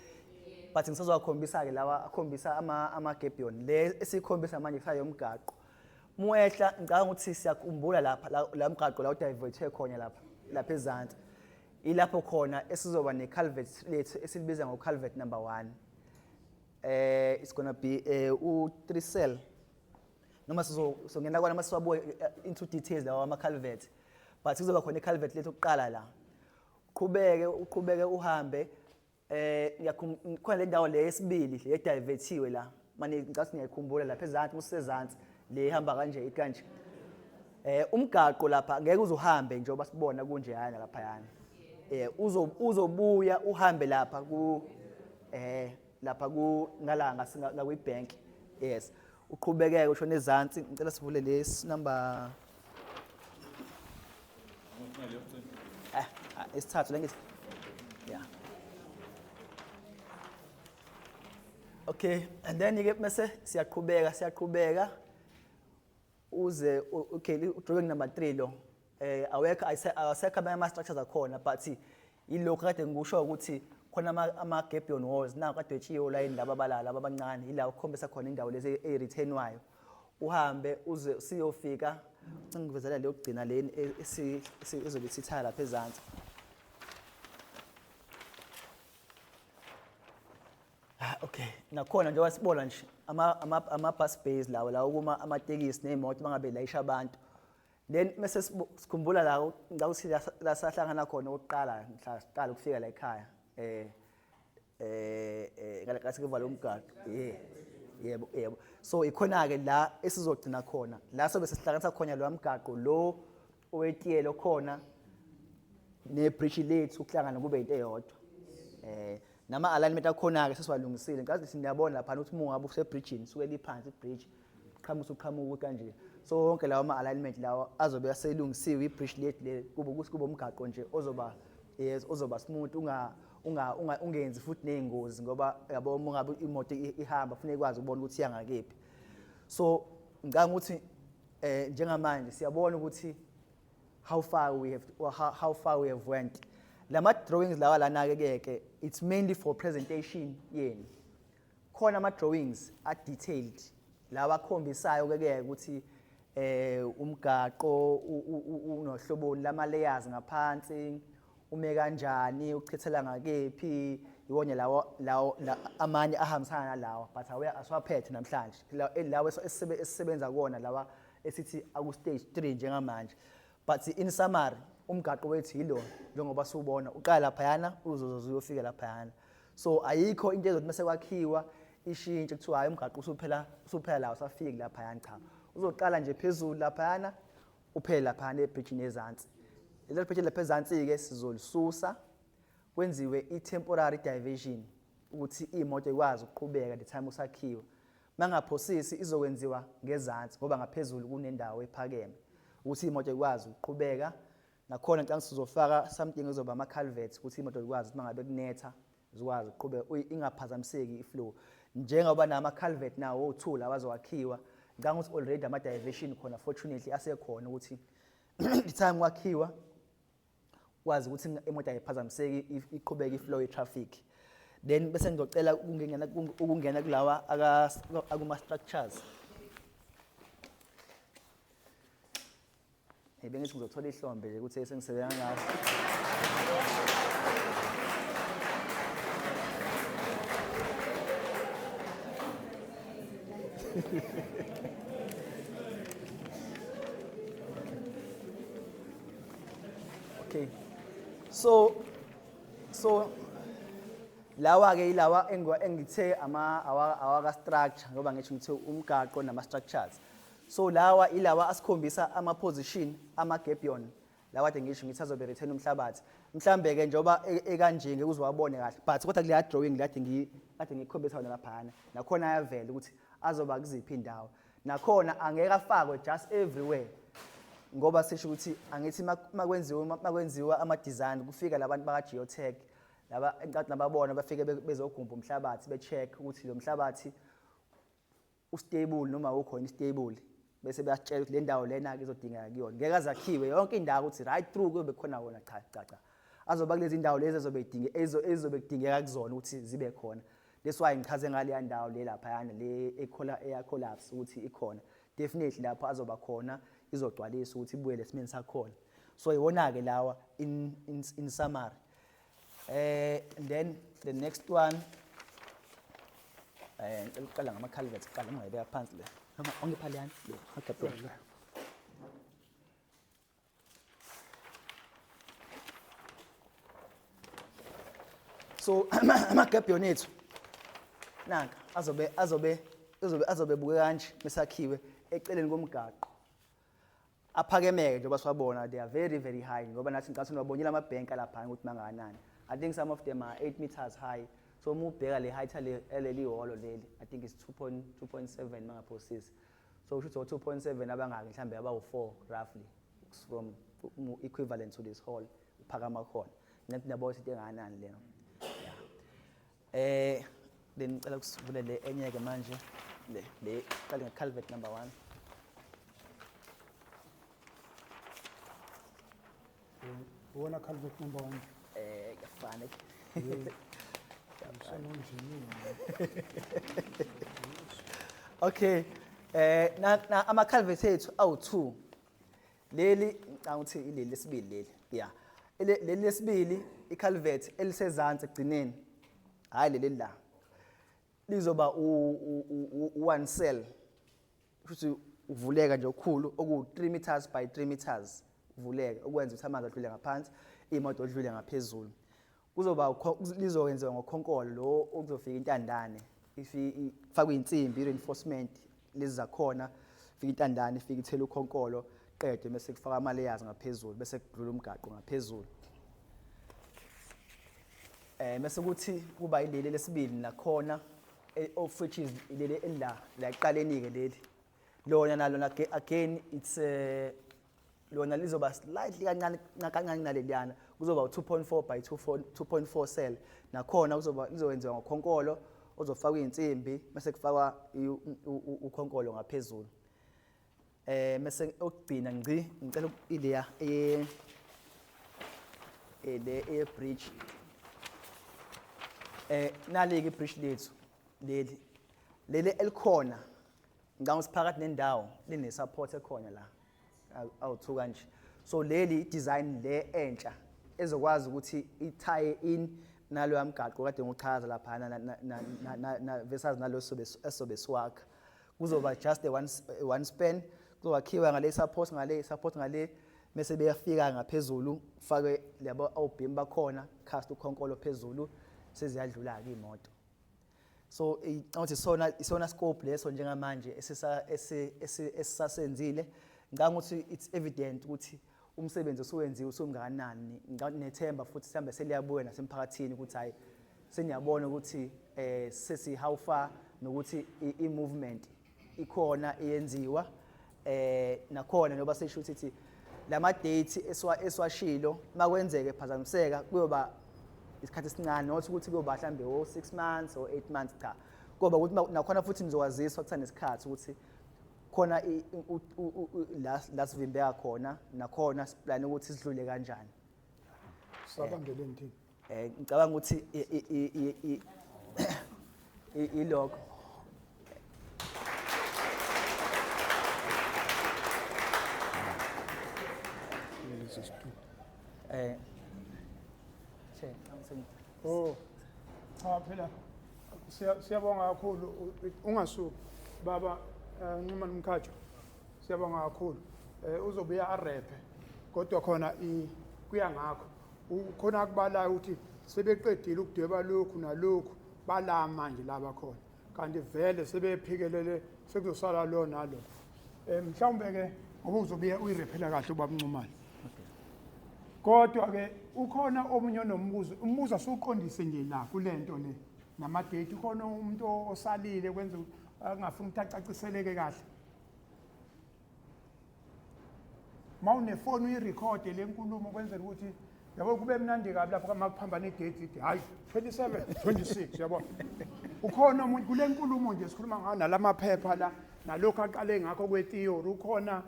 but ngisazokhombisa ke lawa akhombisa ama gap yon le esikhombisa manje kusaya yomgaqo muehla ngicanga ukuthi siyakhumbula lapha la mgaqo la udivert khona lapha ezantsi ilapho khona esizoba ne culvert lethu esilibiza ngo culvert number 1 it's going to be u3 cell noma sizongena kwana masiwabuye into details lawa ama culvert but kuzoba khona i-culvert lethu oqala la uqhubeke uhambe khona le ndawo le yesibili le edivertiwe la manje ngicela ngiyakhumbula lapha ezantsi musezantsi le ihamba kanje ikanje umgaqo lapha ngeke uzohambe njengoba sibona kunje yana lapha yana uzobuya uhambe lapha ku ngalanga singa kwi-bank yes uqhubekeke ushona ezantsi ngicela sivule lesi number esithathu la ngithi yeah Okay, and then ke mase siyaqhubeka uze okay drawing number 3 lo awekho asekho ama structures akhona but ilokho kade ngikusho ukuthi khona ama gabion walls na kadwetshiwe line laba balala abancane ila ukukhombisa khona indawo lezi ereturnwayo uhambe uze siyofika ngivezela le yokugcina leni ezobe sithaya lapha ezantsi. Okay, nakhona njengoba sibona nje ama bus bays lawo kuma amatekisi nemoto bangabe layisha abantu. Then mase sikhumbula la ngawuthi la sahlangana khona oqala mhla siqala ukufika la ekhaya ngale kasi kuvala umgaqo yebo so ikhona ke la esizogcina khona la sobe sesihlanganisa khona lo mgaqo lo owetiyelo khona ne bridge lethu ukuhlangana kube into eyodwa nama alignment akhona ke sesiwalungisile ngazi siniyabona lapha ukuthi mungabe use bridgeini suke liphansi ibridge uqhamuka kanje so wonke lawo ama alignment lawo azobe aselungisiwe ibridge lethu le kube umgaqo nje ozoba smooth ungenzi futhi nezingozi ngoba yabo uma ngabe imoto ihamba kufanele ikwazi ukubona ukuthi iyangakephi. So ngicanga ukuthi njengamanje siyabona ukuthi how far we have went. Lama drawings lawa lana ke it's mainly for presentation yeni. Khona ama drawings are detailed lawa khombisayo ke ukuthi umgaqo unohlobo lama layers ngaphansi ume kanjani uchithela ngakephi iwonye lawo amanye ahambisana lawa but asiwaphethe namhlanje lawo esisebenza kuona lawa esithi aku stage 3 njengamanje but in summary umgaqo wethu yilo njengoba siubona uqala lapha yana uzoze uyofika lapha yana so ayikho into ezothi mase kwakhiwa ishintshe kuthiwa hayi umgaqo usuphela la usafiki lapha yana cha uzoqala nje phezulu lapha yana uphela lapha yana ebridge nezantsi. Lelo bridge lapha ezantsi ke sizolisusa kwenziwe i-temporary diversion ukuthi imoto ikwazi ukuqhubeka the time usakhiwa mangaphosisi izokwenziwa ngezantsi ngoba ngaphezulu kunendawo ephakeme ukuthi imoto ikwazi ukuqhubeka nakhona ngicanga sizofaka something ezoba ama culverts ukuthi imoto ikwazi mangabe kunetha zikwazi ukuqhubeka ingaphazamiseki iflow njengoba nama culvert nawo o2 abazowakhiwa ngicanga ukuthi already ama diversion khona fortunately asekhona ukuthi the time wakhiwa kwazi ukuthi imoto ayiphazamiseki iqhubeka iflow ye-traffic. Then bese ngizocela ukungena kulawa akuma structures. Bengithi ngizothola ihlombe nje ukuthi sengisebenza ngayo. Okay. So lawa ke ilawa engithe awaka structure ngoba ngisho ngithe umgaqo nama structures. So lawa ilawa asikhombisa ama position ama gabion lawa kade ngisho ngithi azobe return umhlabathi mhlambe ke njoba ekanje ngeke uzwabone kahle but kodwa kule drawing kade ngikhombisa wona lapha nakhona ayavela ukuthi azoba kuziphi indawo nakhona angeke afakwe just everywhere ngoba sisho ukuthi angithi makwenziwa ama design kufika labantu baka geotech laba enqathi nababona bafike bezogumba umhlabathi becheck ukuthi lo mhlabathi ustable noma ukhona stable bese bayatshela ukuthi le ndawo lena ke izodingeka kuyona ngeke azakhiwe yonke indawo ukuthi right through kube khona wona cha azoba kulezi ndawo lezi ezobe kudingeka kuzona ukuthi zibe khona. That's why ngichaze ngale yandawo le lapha yana le eya collapse ukuthi ikhona definitely lapho azoba khona izogcwalisa ukuthi ibuye lesimeni sakhona. So iwona ke lawa in summary. And then the next one ngicela ngama culverts qala ngayibeka phansi le noma ongiphaliyana le akapela. So ama gabion ethu nanga azobe buke kanje mesakhiwe eceleni komgaqo aphakemeke njengoba siwabona they are very very high ngoba nathi ngicela nobonyela ama bank lapha ukuthi mangakanani. I think some of them are 8 meters high. So mubheka le height leli holo leli I think it's 2.7 mangaphosisi. So usho ukuthi 2.7 abangaki mhlambe abawu4 roughly from equivalent to this hall uphakama khona. Nathi nabo sithi enganani lena. then ngicela ukusivule le enye-ke manje le qale nge-culvert number 1. Wona culvert number 1. Kuyafana. Okay, na ama-culvert ethu awu-2. Leli ngicabanga ukuthi ileli lesibili leli, yeah. Leli lesibili i-culvert elisezansi ekugcineni, hhayi leli la, lizoba u-1 cell, futhi uvuleka nje okukhulu oku-3 meters by 3 meters uvuleka, okwenza ukuthi amanzi adlule ngaphansi, iy'moto adlule ngaphezulu. Lizokwenziwa ngokhonkolo lo okuzofika intandane, ifakwe insimbi, i-reinforcement lezi zakhona, fika intandane, ifika ithele ukhonkolo, qede bese kufaka ama-layers ngaphezulu, bese kudlula umgaqo ngaphezulu. Bese kuthi kuba ileli lesibili nakhona, of which is ileli elila la ekuqaleni-ke leli. Lona nalo again it's lona lizoba slightly kancane naleliyana, kuzoba 2.4 by 2.4 cell. Nakhona lizowenziwa ngokhonkolo ozofakwa iy'nsimbi bese kufakwa ukhonkolo ngaphezulu. Bese okugcina ngicela ileya bridge. Nali-ke i-bridge lethu leli elikhona ngicabanga siphakathi nendawo line-support ekhona la awu-2 kanje. So leli design le entsha ezokwazi ukuthi ithaye in naloya mgaqo kade ngichaza lapha na versus nalo esobe siwakha. Kuzoba just one span, kuzokhiwa ngale support ngale bese beyafika ngaphezulu ufake labo awubhimi bakhona, cast ukhonkolo phezulu seziyadlula-ke iy'moto. So ngicabanga ukuthi isona scope leso njengamanje esisasenzile. Ngicabanga ukuthi it's evident ukuthi umsebenzi osuwenziwe usumngakanani. Nethemba futhi sihambe seliyabuya nasemphakathini ukuthi hayi seniyabona ukuthi how far nokuthi i-movement ikhona iyenziwa. Nakhona njengoba sesho ukuthi lama-date eswashilo makwenzeke phazamiseka kuyoba isikhathi esincane, not ukuthi kuyoba mhlambe 6 months or 8 months, cha. Kuyoba ukuthi nakhona futhi nizokwaziswa kusanesikhathi ukuthi khona la sivimbeka khona, nakhona siplane ukuthi sidlule kanjani. Sabambele ndini. Ngicabanga ukuthi ilokho. Oh, cha phela siyabonga kakhulu, ungasuki baba noma Mkhatshwa, siyabonga kakhulu. Uzobuya arephe kodwa khona kuya ngakho ukhona akubalayo ukuthi sebeqedile ukudweba lokhu nalokhu bala manje laba khona, kanti vele sebephikelele sekuzosala lo nalo. Mhlawumbe ke ngoba uzobuya uyirephela kahle ubaba Ncumane. Kodwa ke ukhona omunye umbuzo asuqondise nje la kulento le nama-date. Ukhona umuntu osalile kwenza angafuni ukuthi acaciseleke kahle. Mawunefoni uyirekhode le nkulumo kwenzela ukuthi yabo kube mnandi kabi lapho makuphambana i-date ithi hayi 27 26 yabo. Ukhona umuntu kule nkulumo nje sikhuluma ngayo nalamaphepha la nalokho aqale ngakho kwe-theory. Ukhona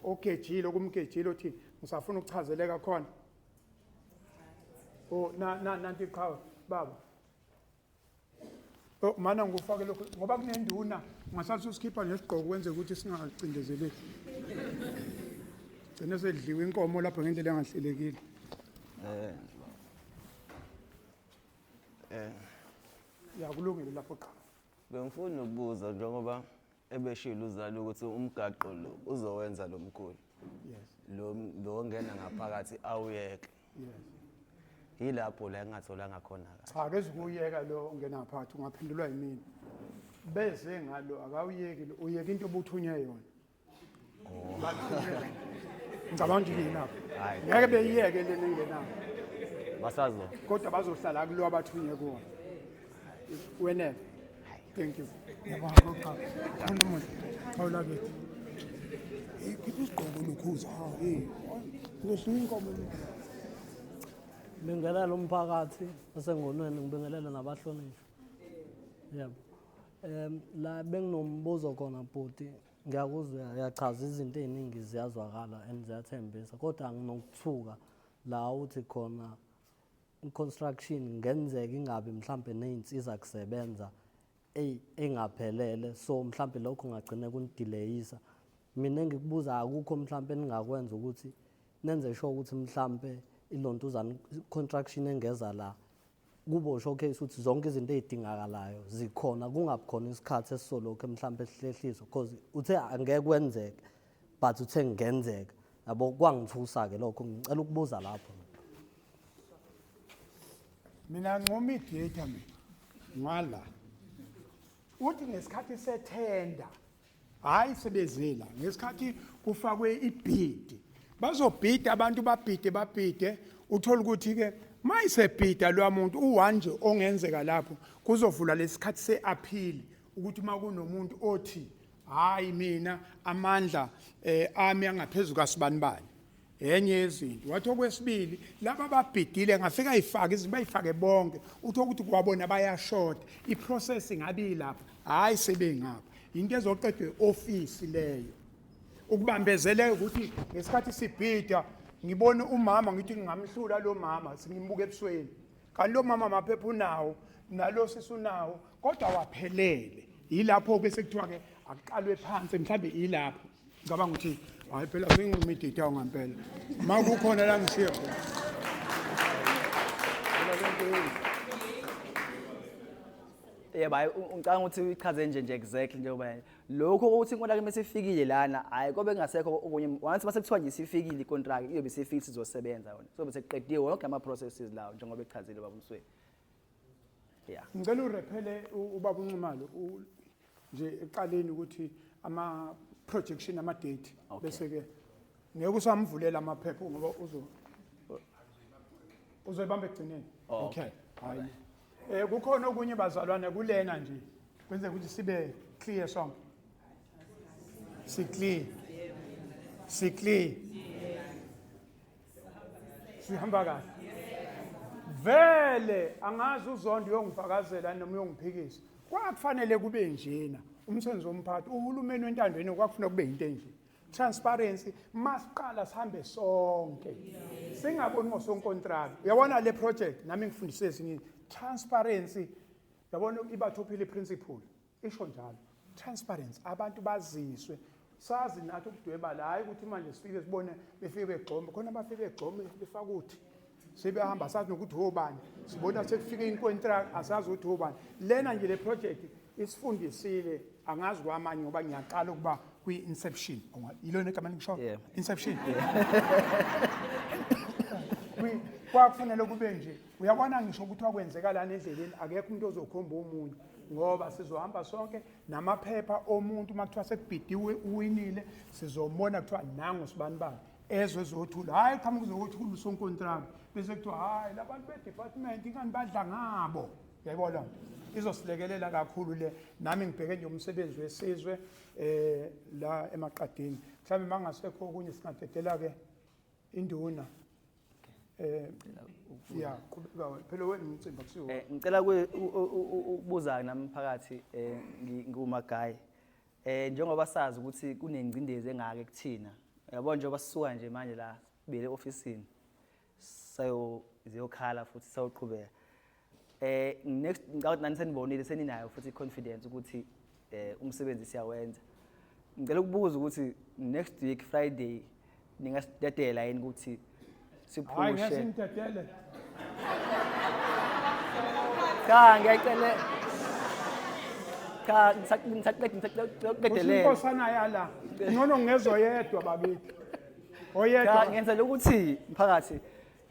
ogejile kumgejile uthi ngisafuna ukuchazeleka khona. Nanti qhawe baba. Mana ngufake lokho ngoba kunenduna ngasathi usikhipha nesigqoko kwenze ukuthi singacindezeleki. Gcine sedliwe inkomo lapho ngendlela engahlelekile. Yakulungile lapho qha. Bengifuna ukubuza njengoba ebeshilo uzali ukuthi umgaqo lo uzowenza lo mkhulu. Yes. Lo ongena ngaphakathi awuyeke. Yes. Yilapho la engatholanga khona kahle. Cha ke ukuyeka lo ongena phakathi ungaphendulwa yimini. Beze ngalo akawuyeki lo uyeka into obuthunye yona. Ngicabanga ukuthi lapho. Ngeke beyiyeke le nengenayo. Basazo. Kodwa bazohlala kulo abathunye kuona. Wena. Thank you. Yabona cha. Khona umuntu. Awula ke. Ikhipha isigqoko lokhuza. Ngoshiya inkomo le. Bingelela umphakathi osengonweni, ngibingelela nabahlonishwa. Yebo. La benginombuzo khona bhuti. Ngiyakuzwa yachaza izinto eziningi ziyazwakala and ziyathembisa kodwa nginokuthuka la uthi khona construction ngenzeka ingabe mhlambe nezinsiza kusebenza engaphelele so mhlambe lokho kungagcina kunidelayisa. Mina ngikubuza akukho mhlambe ningakwenza ukuthi nenze sure ukuthi mhlambe ilontuzana construction engeza la kubo showcase ukuthi zonke izinto ezidingakalayo zikhona kungabikhona isikhathi esisolokho mhlambe sihlehliso because uthe angeke kwenzeke but uthe ngenzeka yabo kwangithusa ke lokho ngicela ukubuza lapho. Mina ngomediator mina ngala uthi ngesikhathi sethenda hayi sebezela ngesikhathi kufakwe ibhidi bazobhida abantu babhide uthola ukuthi ke mayisebhida lo muntu u1 nje ongenzeka lapho kuzovula lesikhathi seappeal ukuthi makunomuntu othi hayi mina amandla ami angaphezulu kasibanibani enye yezinto wathi okwesibili laba babhidile ngafika ayifaka izinto bayifake bonke uthola ukuthi kwabona bayashota iprocessing abi lapha hayi sebengapha into ezoqedwe office leyo ukubambezeleka ukuthi ngesikhathi sibhida ngibone umama ngithi ngingamhlula lo mama singimbuka ebusweni kanti lo mama maphepha unawo nalo sisunawo kodwa waphelele yilapho bese kuthiwa ke aqalwe phansi mhlambe yilapho ngicabanga ukuthi hayi phela sengimedita ngampela makukhona la ngishiya khona. Yebo ngicabanga ukuthi uyichaze nje exactly njengoba lokho ukuthi inkontrakt mase ifikile lana hayi kobe ngasekho okunye once mase kuthiwa nje sifikile ikontrakt iyobe sifikile sizosebenza yona so bese qediwe wonke ama processes lawo njengoba echazile baba Msweni. Yeah. Ngicela urephele ubaba uNxumalo nje eqaleni ukuthi ama projection ama date bese ke ngeke usamvulela amaphepha ngoba uzoyibamba egcineni. Okay. Hayi. Kukhona okunye bazalwane kulena nje kwenze ukuthi sibe clear sonke. Si clear. Sihamba kahle. Vele angazi uzondo uyongifakazela noma uyongiphikisa. Kwakufanele kube njena. Umsebenzi womphathi uhulumeni wentandweni kwakufuna kube into enje. Transparency masiqala sihambe sonke. Singaboni ngosonkontrakt. Uyabona le project nami ngifundise ezinye transparency. Yabona ibathophile principle. Isho njalo. Transparency abantu baziswe. Sazi nathi ukudweba la hayi ukuthi manje sifike sibone befike begxombe khona bafike begxombe befaka uthi sebehamba sazi nokuthi hobani sibona sekufike incontract asazi ukuthi hobani lena nje le project isifundisile angazi kwamanye ngoba ngiyaqala ukuba kwi inception yilona igama ngisho inception kwakufanele kube nje uyabona ngisho ukuthi wakwenzeka lana endleleni akekho umuntu ozokhomba omunye ngoba sizohamba sonke namaphepha omuntu makuthiwa sekubhidiwe uwinile sizomona kuthiwa nango sibanibani ezwe ezothula hayi qhamuka kuzokuthula usonkontrakt bese kuthiwa hayi labantu bedepartment ingani badla ngabo yayibona izosilekelela kakhulu le nami ngibheke nje umsebenzi wesizwe la emaqadini mhlawumbe mangasekho okunye singadedela ke induna yeah qhubeka phela wena umcimbi akusiwo ngicela ukubuza namphakathi ngumagayi njengoba sazi ukuthi kunengcindezi engake kuthina yabona njengoba sisuka nje manje la sibele officeini ziyokhala futhi sawuqhubeka next ngicela nani senibonile seninayo futhi confidence ukuthi umsebenzi siyawenza ngicela ukubuza ukuthi next week Friday ningasidedela yini ukuthi siphushe hayi ngesintetele ngiyacela ngisaqedele inkosana yala ngcono ngezoyedwa bakithi oyedwa ngenza lokuthi mphakathi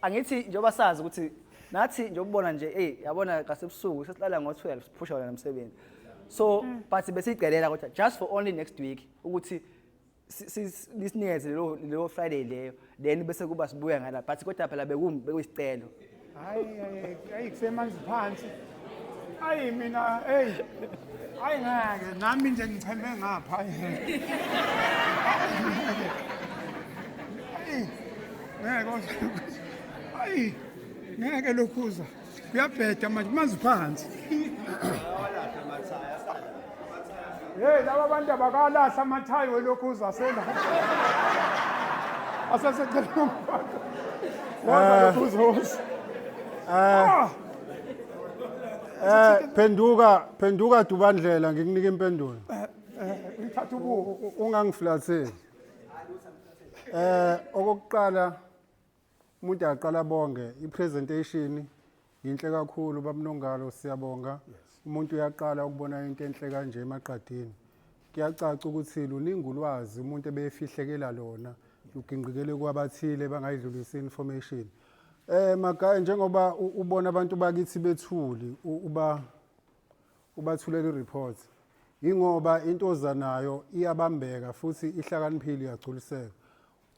angithi njengoba sazi ukuthi nathi nje ukubona nje yabona kasebusuku sesilala ngo12 siphusha wona nomsebenzi so but besicelela kodwa just for only next week ukuthi lisinikeze lo Friday leyo then bese kuba sibuya ngala but kodwa phela bekuyisicelo hayi kusemanzi phansi hayi mina hayi ngeke nami nje ngicheme ngapha hayi ngeke lokhuza kuyabheda manje manzi phansi Hey, laba bantu abakalahla amathayi welokhu uzasela. Asasecela umfaka. Waza lokhu uzoza. Phenduka Dubandlela ngikunika impendulo. Ngithatha ubuko. Ungangiflatheli. Okokuqala umuntu aqala bonge ipresentation inhle kakhulu babunongalo siyabonga. Umuntu uyaqala ukubona into enhle kanje emaqadini. Kuyacaca ukuthi luningi ulwazi umuntu ebefihlekela lona luginqikele kwabathile bangayidlulisa information. Magaya njengoba ubona abantu bakithi bethuli ubathulela i-report. Ingoba into ozanayo iyabambeka futhi ihlakaniphile iyagculiseka.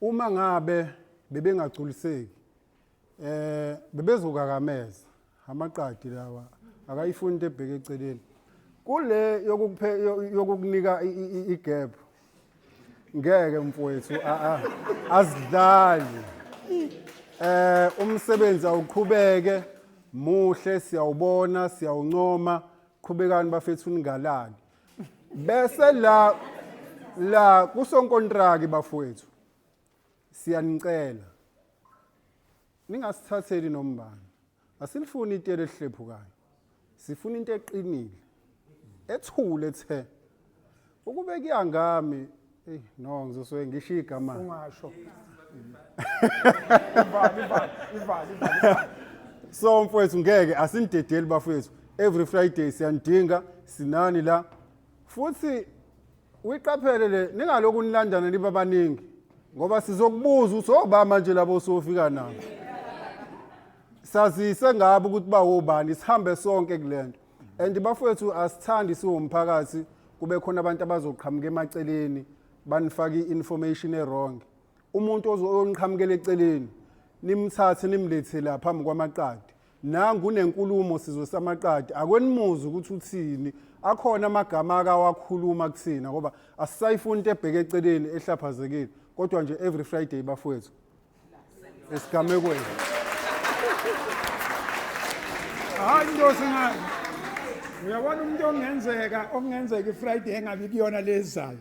Uma ngabe bebengagculiseki bebezokakameza amaqadi lawa akayifuni into ebheke eceleni. Kule yokukunika igap ngeke mfowethu asidlali. Umsebenzi awuqhubeke muhle siyawubona siyawuncoma qhubekani bafethu ningalali. Bese la kusonkontraki bafowethu siyanicela ningasithatheli nombani. Asilifuni into elihlephukayo. Sifuna into eqinile. Ethule ethe. Ukube kuyangami no ngizosuke ngisho igama. Ungasho. Ivali. So mfowethu ngeke asinidedeli bafowethu. Every Friday siyanidinga sinani la. Futhi uyiqaphele le ningaloku nilandana liba baningi ngoba sizokubuza ukuthi oba manje labo sofika nabo. Sazise ngabo ukuthi bawobani sihambe sonke kulento. And bafowethu asithandi siwumphakathi kube khona abantu abazoqhamuka emaceleni banifaka information wrong. Umuntu ozoniqhamukela eceleni nimthathe nimlethe la phambi kwamaqadi. Nangu nenkulumo sizosamaqadi akwenimuzi ukuthi uthini. Akhona amagama akawakhuluma kuthina ngoba asisayifuni into ebheke eceleni ehlaphazekile kodwa nje every Friday bafowethu esigamekweni. Hayi into singazi. Uyabona umuntu ongenzeka iFriday engabi kuyona lezayo.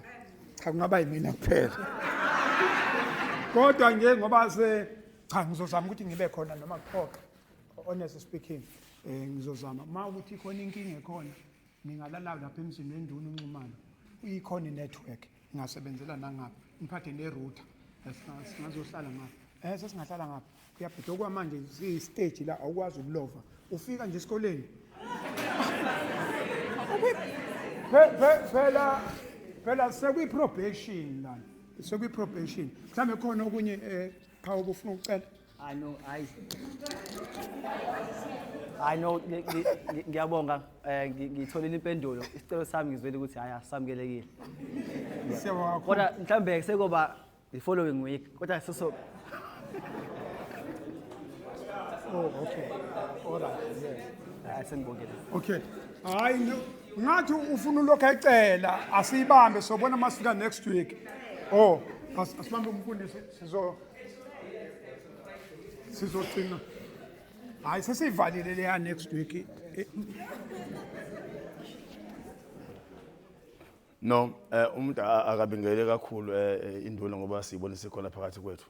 Cha kungaba yimina kuphela. Kodwa nje ngoba cha ngizozama ukuthi ngibe khona noma kuphokha. Honestly speaking, ngizozama. Ma ukuthi khona inkinga ekhona, ningalala lapha emzini wenduna uNxumalo. Uyikhona network, ngasebenzela nangapha. Ngiphathe ne-router. Singazohlala ngapha. Sesingahlala ngapha. Kuyabheda okwamanje stage la awukwazi ukulova. Ufika nje esikoleni. Phela sekuyi-probation lana. Sekuyi-probation. Mhlawumbe khona okunye cha ubufuna ukucela. I know ngiyabonga ngitholile impendulo isicelo sami ngizwele ukuthi haya samukelekile. Siyabonga. Kodwa mhlambe sekuba the following week kodwa Oh, okay. All right. Yes. Sengibongile. Okay. Hayi ngathi ufuna lokho ecela asiyibambe sobona masifika next week. Oh, asibambe umfundisi sizogcina. Hayi sesivalile leya next week. No, umuntu akabingele kakhulu induna ngoba siyibona sikhona phakathi kwethu.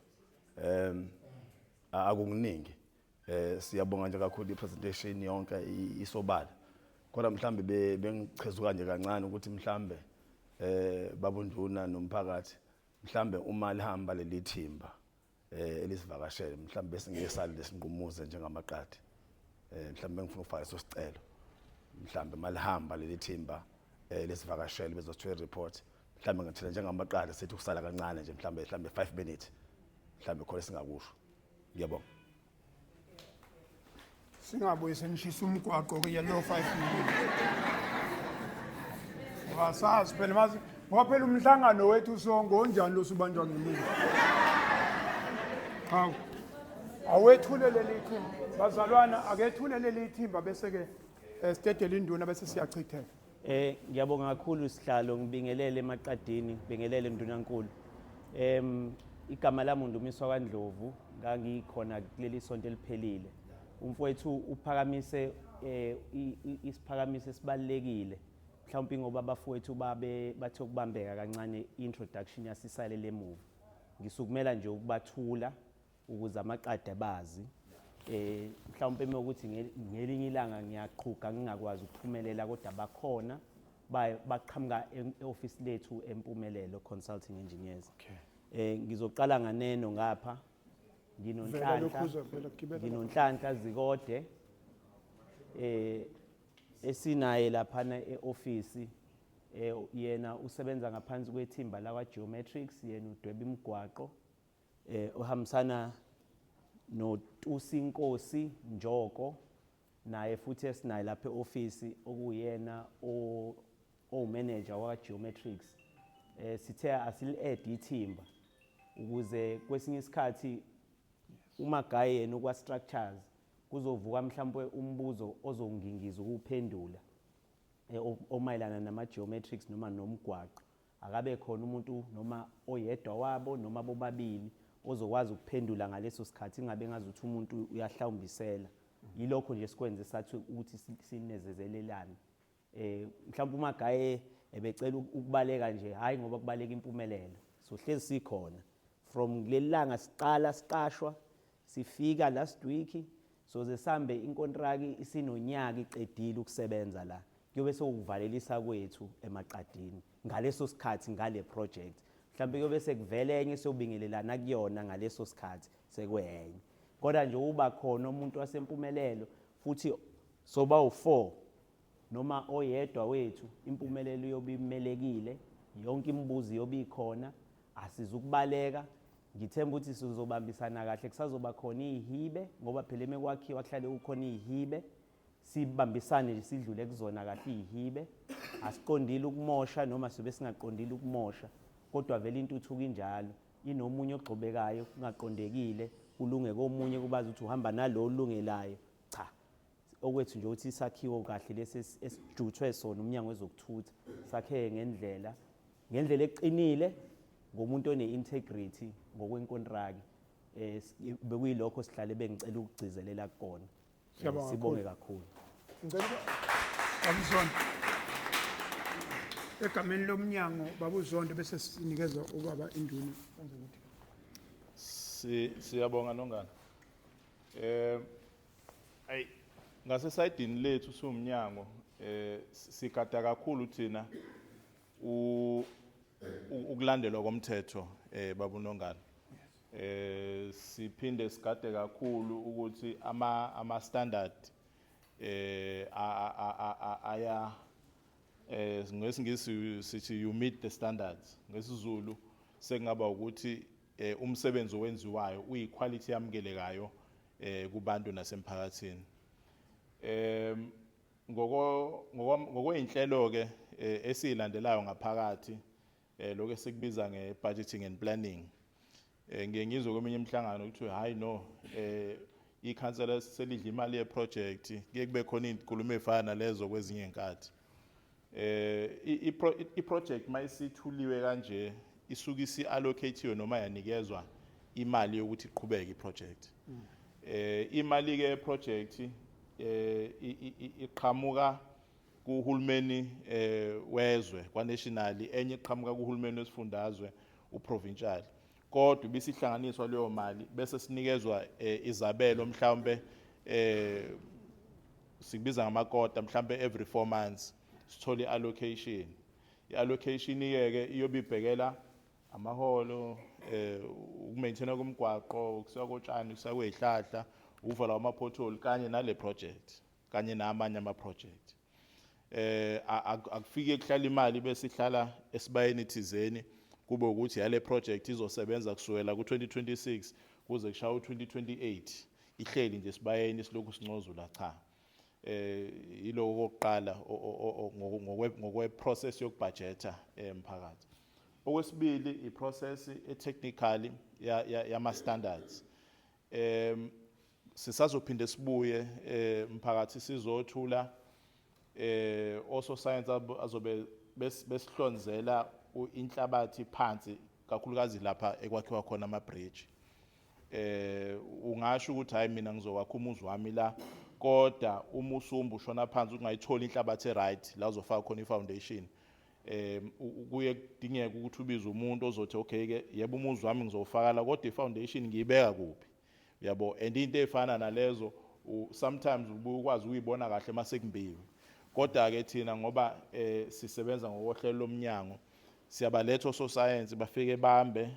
Akukuningi. Siyabonga nje kakhulu ipresentation yonke isobala. Kodwa mhlambe bengichezuka nje kancane ukuthi mhlambe babunduna nomphakathi mhlambe uma lihamba leli thimba elisivakashele mhlambe bese ngesali lesinqumuze njengamaqadi. Mhlambe ngifuna ukufaka so sicelo. Mhlambe malihamba leli thimba lesivakashele bezothola report. Mhlambe ngathela njengamaqadi sethi ukusala kancane nje mhlambe 5 minutes. Mhlambe khona singakusho. Ngiyabonga. Singabuye senishisa umgwaqo ke yellow 5 minutes. Wasazi phela mazi ngoba phela umhlangano wethu sonke onjani lo subanjwa ngemini. Hawu. Awethule leli thimba. Bazalwana akethule leli thimba bese ke stedele induna bese siyachitheka. Ngiyabonga kakhulu sihlalo ngibingelele emaqadini ngibingelele Ndunankulu. Igama lami uNdumiswa kaNdlovu ngangikhona kuleli sonto eliphelile. umfowethu uphakamise isiphakamiso esibalekile mhlawumbe ngoba abafowethu bathe ukubambeka kancane introduction yasisale lemuva ngisukumela nje ukubathula ukuze amaqada bazi mhlawumbe ukuthi ngelinye ilanga ngiyaqhuga ngingakwazi ukuphumelela kodwa bakhona baqhamuka e-office lethu empumelelo consulting engineers. Ngizoqala nganeno ngapha nginonhlanhla Zikode esinaye laphana e-office yena usebenza ngaphansi kwethimba lawa Geometrics yena udweba imigwaqo ohambisana noTusinkosi Njoko naye futhi esinaye lapha e-office okuyena manager wa Geometrics sithe asili-add ithimba ukuze kwesinye isikhathi uma gaye yena okwa structures kuzovuka mhlawumbe umbuzo ozongingiza ukuphendula omayelana nama geometrics noma nomgwaqo akabe khona umuntu noma oyedwa wabo noma bobabili ozokwazi ukuphendula ngaleso sikhathi ingabe ngazuthi umuntu uyahlawumbisela yilokho nje sikwenze sathi ukuthi sinezezelelane mhlawumbe uma gaye ebecela ukubaleka nje hayi ngoba kubaleka impumelelo so hlezi sikhona from lelanga siqala siqashwa sifika last week so zesambe inkontraki isinonyaka iqedile ukusebenza la kuyobe sokuvalelisa kwethu emaqadini ngaleso sikhathi ngale project mhlawumbe kuyobe sekuvele enye sobingelelana kuyona ngaleso sikhathi sekwenye kodwa nje uba khona umuntu wasempumelelo futhi soba u4 noma oyedwa wethu impumelelo yobimelekile yonke imibuzo yobikhona asizukubaleka ngithemba ukuthi sizobambisana kahle kusazoba khona izihibe ngoba phela emekwakhiwa kuhlale kukhona izihibe sibambisane nje sidlule kuzona kahle izihibe asiqondile ukumosha noma sibe singaqondile ukumosha kodwa vele intuthuko injalo inomunye ogxobekayo ungaqondekile ulunge komunye kubaza ukuthi uhamba nalo olungelayo cha okwethu nje ukuthi isakhiwo kahle lesi esijuthwe sona umnyango wezokuthutha sakhe ngendlela eqinile ngomuntu one-integrity ngokwenkontraki bekuyilokho sihlale bengicela ukugcizelela kukona sibonge kakhulu Babuzondo egameni lomnyango Babuzondo bese sinikeza ubaba induna kwenze ukuthi siyabonga nongana ngase sayidini lethu siwumnyango sigada kakhulu thina ukulandelwa komthetho baba uNongana siphinde sigade kakhulu ukuthi ama standard aya ngesingisi sithi you meet the standards ngesizulu sekungaba ukuthi umsebenzi owenziwayo uyiquality yamkelekayo kubantu nasemphakathini ngokweinhlelo ke esilandelayo ngaphakathi lokho esikubiza ngebudgeting and planning ngiyengizwe kweminye imihlangano ukuthi hayi no ikhansela selidla imali yeproject kuye kube khona izinkulumo ezifana lezo kwezinye inkathi iproject mayisithuliwe kanje isuka isi-allocatewe noma yanikezwa imali yokuthi iqhubeke iproject imali ke project iqhamuka kuhulumeni wezwe kwa-national enye iqhamuka kuhulumeni wesifundazwe uprovincial kodwa bisihlanganiswa leyo mali bese sinikezwa izabelo mhlawumbe sikubiza ngamakota mhlawumbe every 4 months sithole i-allocation i-allocation ke iyobibhekela amaholo ukumaintaina komgwaqo ukusuka kotshani kusuka kwezihlahla uvala wama-pothole kanye nale project kanye namanye ama-project akufike kuhlala imali bese ihlala esibayeni thizeni kube ukuthi yale project izosebenza kusukela ku-2026 kuze kushaya u-2028 ihleli nje sibayeni silokhu sincozula cha yiloko kokuqala ngokwe-process yokubudgeta emphakathi okwesibili i-process e-technically yama-standards sisazophinde sibuye mphakathi sizothula ososayensi azobe besihlonzela inhlabathi phansi kakhulukazi lapha ekwakhiwa khona ama-bridge ungasho ukuthi hayi mina ngizokwakha umuzi wami la kodwa uma usumbu ushona phansi ungayithola inhlabathi eright la uzofaka khona ifoundation kuye kudingeka ukuthi ubize umuntu ozothi okay ke yebo umuzi wami ngizowufaka la kodwa ifoundation ngiyibeka kuphi yabo and into efana nalezo sometimes ubuye ukwazi ukuyibona kahle mase kumbiwe kodwa ke thina ngoba sisebenza ngokohlelo lomnyango siyabaletha ososcience bafike bambe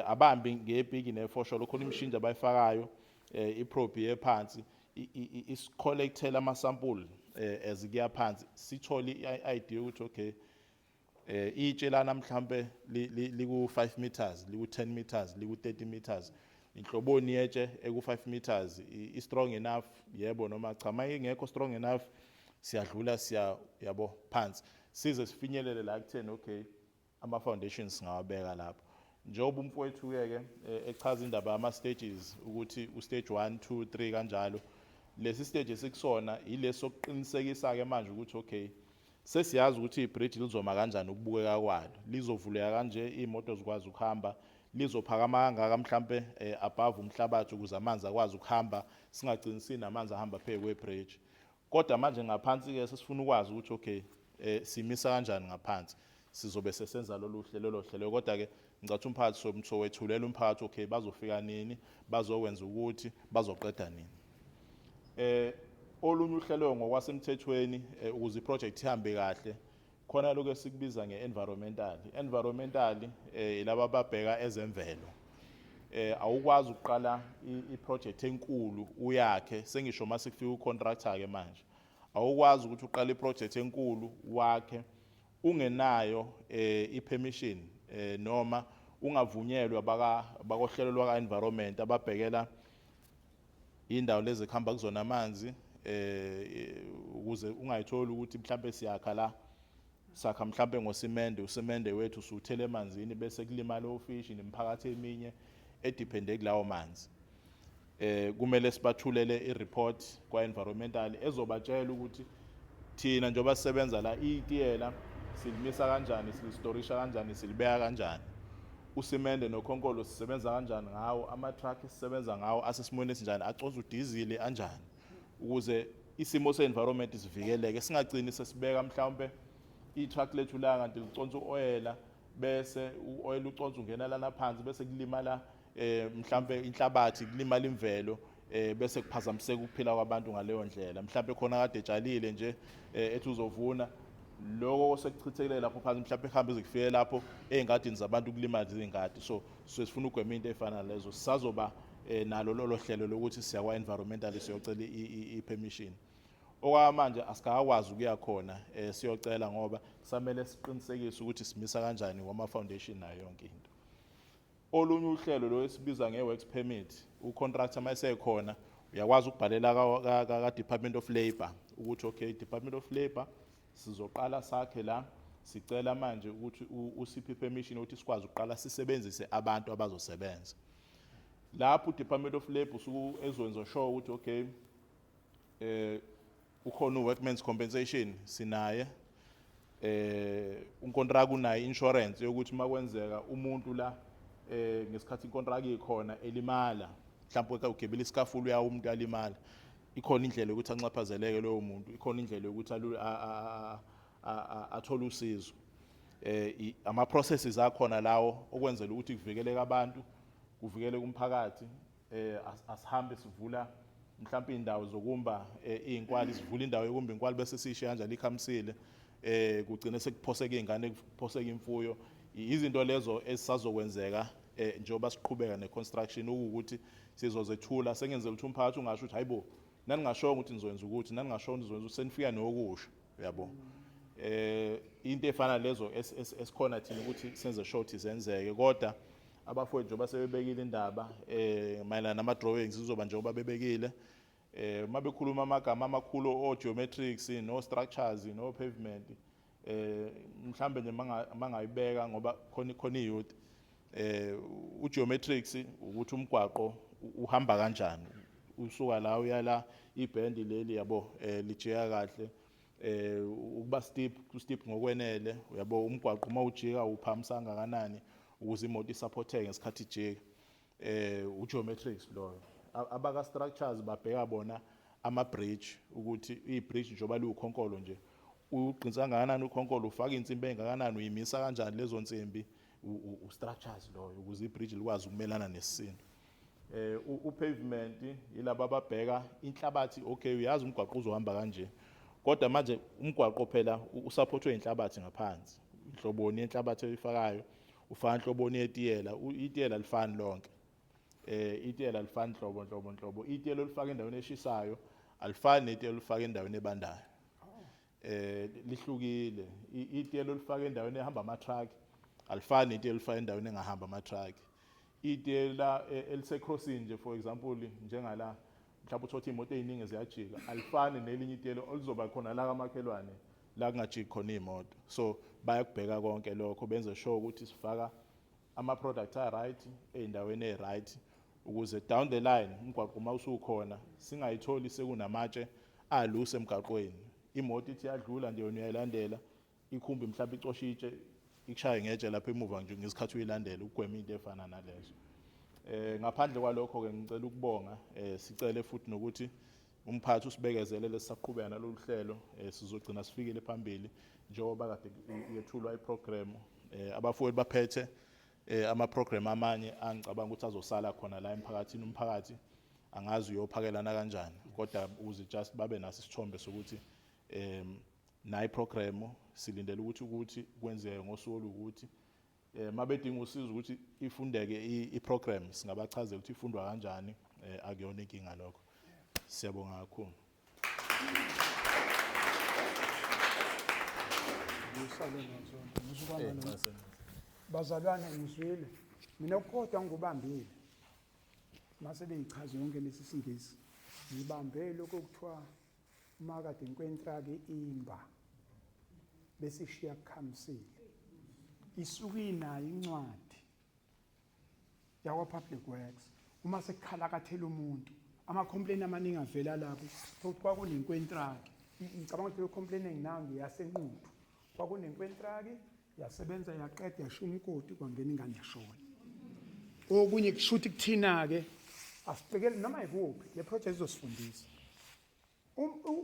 abambi ngebhigi nefosholo khona imishini abayifakayo iprobe yephansi is-collectela ama-sample ezikuya phansi sithole i-idea ukuthi okay itshe lana mhlambe liku-5 meters liku-10 meters liku-30 meters inhloboni yetshe eku-5 meters i-strong enough yebo noma cha ma ingekho strong enough siyadlula yabo phansi size sifinyelele la kutheni okay ama-foundations singawabeka lapho njengoba umfowethu-ke echaza indaba yama-stages ukuthi u-stage 1 2 3 kanjalo lesi stage esikusona yileso sokuqinisekisa-ke manje ukuthi okay sesiyazi ukuthi ibridge lizoma kanjani ukubukeka kwalo lizovuleka kanje iy'moto zikwazi ukuhamba lizophakama kangaka mhlampe above umhlabathi ukuze amanzi akwazi ukuhamba singagcini sinamanzi ahamba phezu kwebridge kodwa manje ngaphansi-ke sesifuna ukwazi ukuthi okay simisa kanjani ngaphansi sizobe sesenza lolo hlelo kodwa-ke ngicathi umphakathi sowethulela umphakathi okay bazofika nini bazokwenza ukuthi bazoqeda nini olunye uhlelo ngokwasemthethweni ukuze iproject ihambe kahle khona lokho esikubiza nge-environmental ilaba ababheka ezemvelo awukwazi ukuqala iproject enkulu uyakhe sengisho mase kufika ucontractor-ke manje awukwazi ukuthi uqale iproject enkulu wakhe ungenayo i-permission noma ungavunyelwa bakohlelo lwaka-environment ababhekela indawo lezi kuhamba kuzona amanzi ukuze ungayitholi ukuthi mhlambe siyakha la sakha mhlambe ngosimende usimende wethu usuthele emanzini bese kulimala ofishi nemiphakathi eminye edepende kulawo manzi kumele sibathulele i-report kwa-environmental ezobatshela ukuthi thina njengoba sisebenza la itiyela silimisa kanjani silistorisha kanjani silibeka kanjani usimende nokhonkolo sisebenza kanjani ngawo ama-truck sisebenza ngawo asesimweni esinjani aconsa udizili kanjani ukuze isimo se-environment sivikeleke singagcini sesibeka mhlawumbe i-truck lethu la kanti liconsa u-oyela bese u-oyela uconsa ungena lana phansi bese kulimala mhlawumbe inhlabathi kulimala imvelo bese kuphazamiseka ukuphila kwabantu ngaleyo ndlela mhlawumbe khona kade etshalile nje ethi uzovuna lokho sekuchithekile lapho phansi mhlawumbe kuhambe izikufike lapho ey'ngadini zabantu kulimaza izingadi so sifuna ukugwema into efana lezo sisazoba nalo lolo hlelo lokuthi siyakwa-environmental siyocela i-permission okwamanje asikakwazi ukuya khona siyocela ngoba kusamele siqinisekise ukuthi simisa kanjani kwama-foundation nayo yonke into olunye uhlelo lo esibiza nge-works permit ucontractor mayesekhona uyakwazi ukubhalela ka-Department of Labour ukuthi okay Department of Labour sizoqala sakhe la sicela manje ukuthi usiphi permission ukuthi sikwazi ukuqala sisebenzise abantu abazosebenza lapho Department of Labour usuku ezwenza sure ukuthi okay ukhona workmen's compensation sinaye unkontrakt unayo insurance yokuthi makwenzeka umuntu la ngesikhathi inkontrakt ikhona elimala mhlawumbe ugebela iskafulu yawo umuntu alimala ikhona indlela ukuthi anxaphazeleke lowo muntu ikhona indlela ukuthi athole usizo ama processes akhona lawo okwenzela ukuthi kuvikeleke abantu kuvikeleke umphakathi asihambe sivula mhlawumbe indawo zokumba izinkwali sivula indawo yokumba inkwali bese sishiya kanjalo ikhamisile kugcine sekuphoseka izingane kuphoseka imfuyo izinto lezo esisazokwenzeka njengoba siqhubeka neconstruction ukuthi sizozethula sengenzela ukuthi umphakathi ungasho ukuthi hayibo naningasho ukuthi nizowenza ukuthi naningasho ukuthi nizowenza senifika nokusho yabo into efana lezo esikhona thina ukuthi senze short izenzeke kodwa abafowethu njengoba sebebekile indaba mayelana nama-drawings izoba njengoba bebekile uma bekhuluma amagama amakhulu o-geometrics no-structures no-pavement mhlambe nje mangayibeka ngoba khona iyouth u-geometrics ukuthi umgwaqo uhamba kanjani usuka la uyala ibhendi leli yabo lijika kahle ukuba steep ngokwenele uyabo umgwaqo uma ujika uphamisa kangakanani ukuze imoto isupporteke ngesikhathi ijika ugeometrics loyo. Abaka structures babheka bona ama-bridge ukuthi i-bridge njengoba liwukhonkolo nje uqinisa kangakanani ukhonkolo ufaka insimbi engakanani uyimisa kanjani lezo nsimbi u-structures loyo ukuze i-bridge likwazi ukumelana nesisindo. U-pavement yilaba ababheka inhlabathi okay uyazi umgwaqo uzohamba kanje kodwa manje umgwaqo phela usupportwe inhlabathi ngaphansi inhloboni yenhlabathi oyifakayo ufaka inhloboni yetiyela itiyela lifani lonke itiyela lifani nhlobo itiyela olifaka endaweni eshisayo alifani netiyela olifaka endaweni ebandayo lihlukile itiyela olifaka endaweni ehamba ama-truck alifani netiyela olifaka endaweni engahamba ama-truck itiyela elise-crossing nje for example njengala mhlawumbe uthothi imoto eziningi ziyajika alifani nelinye itiyela olizoba khona la kamakhelwane la kungajiki khona imoto so bayakubheka konke lokho benze sure ukuthi sifaka ama-product a-right ey'ndaweni ey-right ukuze down the line umgwaqo uma usukhona singayitholi sekunamatshe aluse emgaqweni imoto ithi yadlula nje wena uyayilandela ikhumbi mhlawumbe icoshe itshe ikushaye ngetshe lapha emuva nje ngesikhathi uyilandela ukugwema into efana nalezo. Ngaphandle kwalokho-ke ngicela ukubonga sicele futhi nokuthi umphathi usibekezelele sisaqhubeka nalolu hlelo sizogcina sifikile phambili njengoba kade yethulwa iprogramu abafowethu baphethe ama-program amanye angicabanga ukuthi azosala khona la emphakathini umphakathi angazi uyophakelana kanjani kodwa ukuze just babe naso isithombe sokuthi nayi program silindele ukuthi kwenzeke ngosuku olukuthi mabedinga usizo ukuthi ifundeke iprogram singabachazela ukuthi ifundwa kanjani akuyona inkinga lokho. Siyabonga kakhulu. Bazalwane ngizwile mina kodwa ngubambile mase beyichaza yonke lesi singisi ngibambe lokho kuthiwa uma kade nkwentrake imba bese ishiya kukhamisile isuke inayo incwadi yakwa public works uma sekukhalakathela umuntu ama-complaint amaningi avela lapho ukuthi kwakunenkwentrake ngicabanga ukuthi le complaint enginayo ngiyasenquthu kwakunenkwentrake yasebenza yaqeda yasho umkoti kwangena ingane yashona okunye kushuthi kuthina-ke asibhekele noma yikuphi le project izosifundisa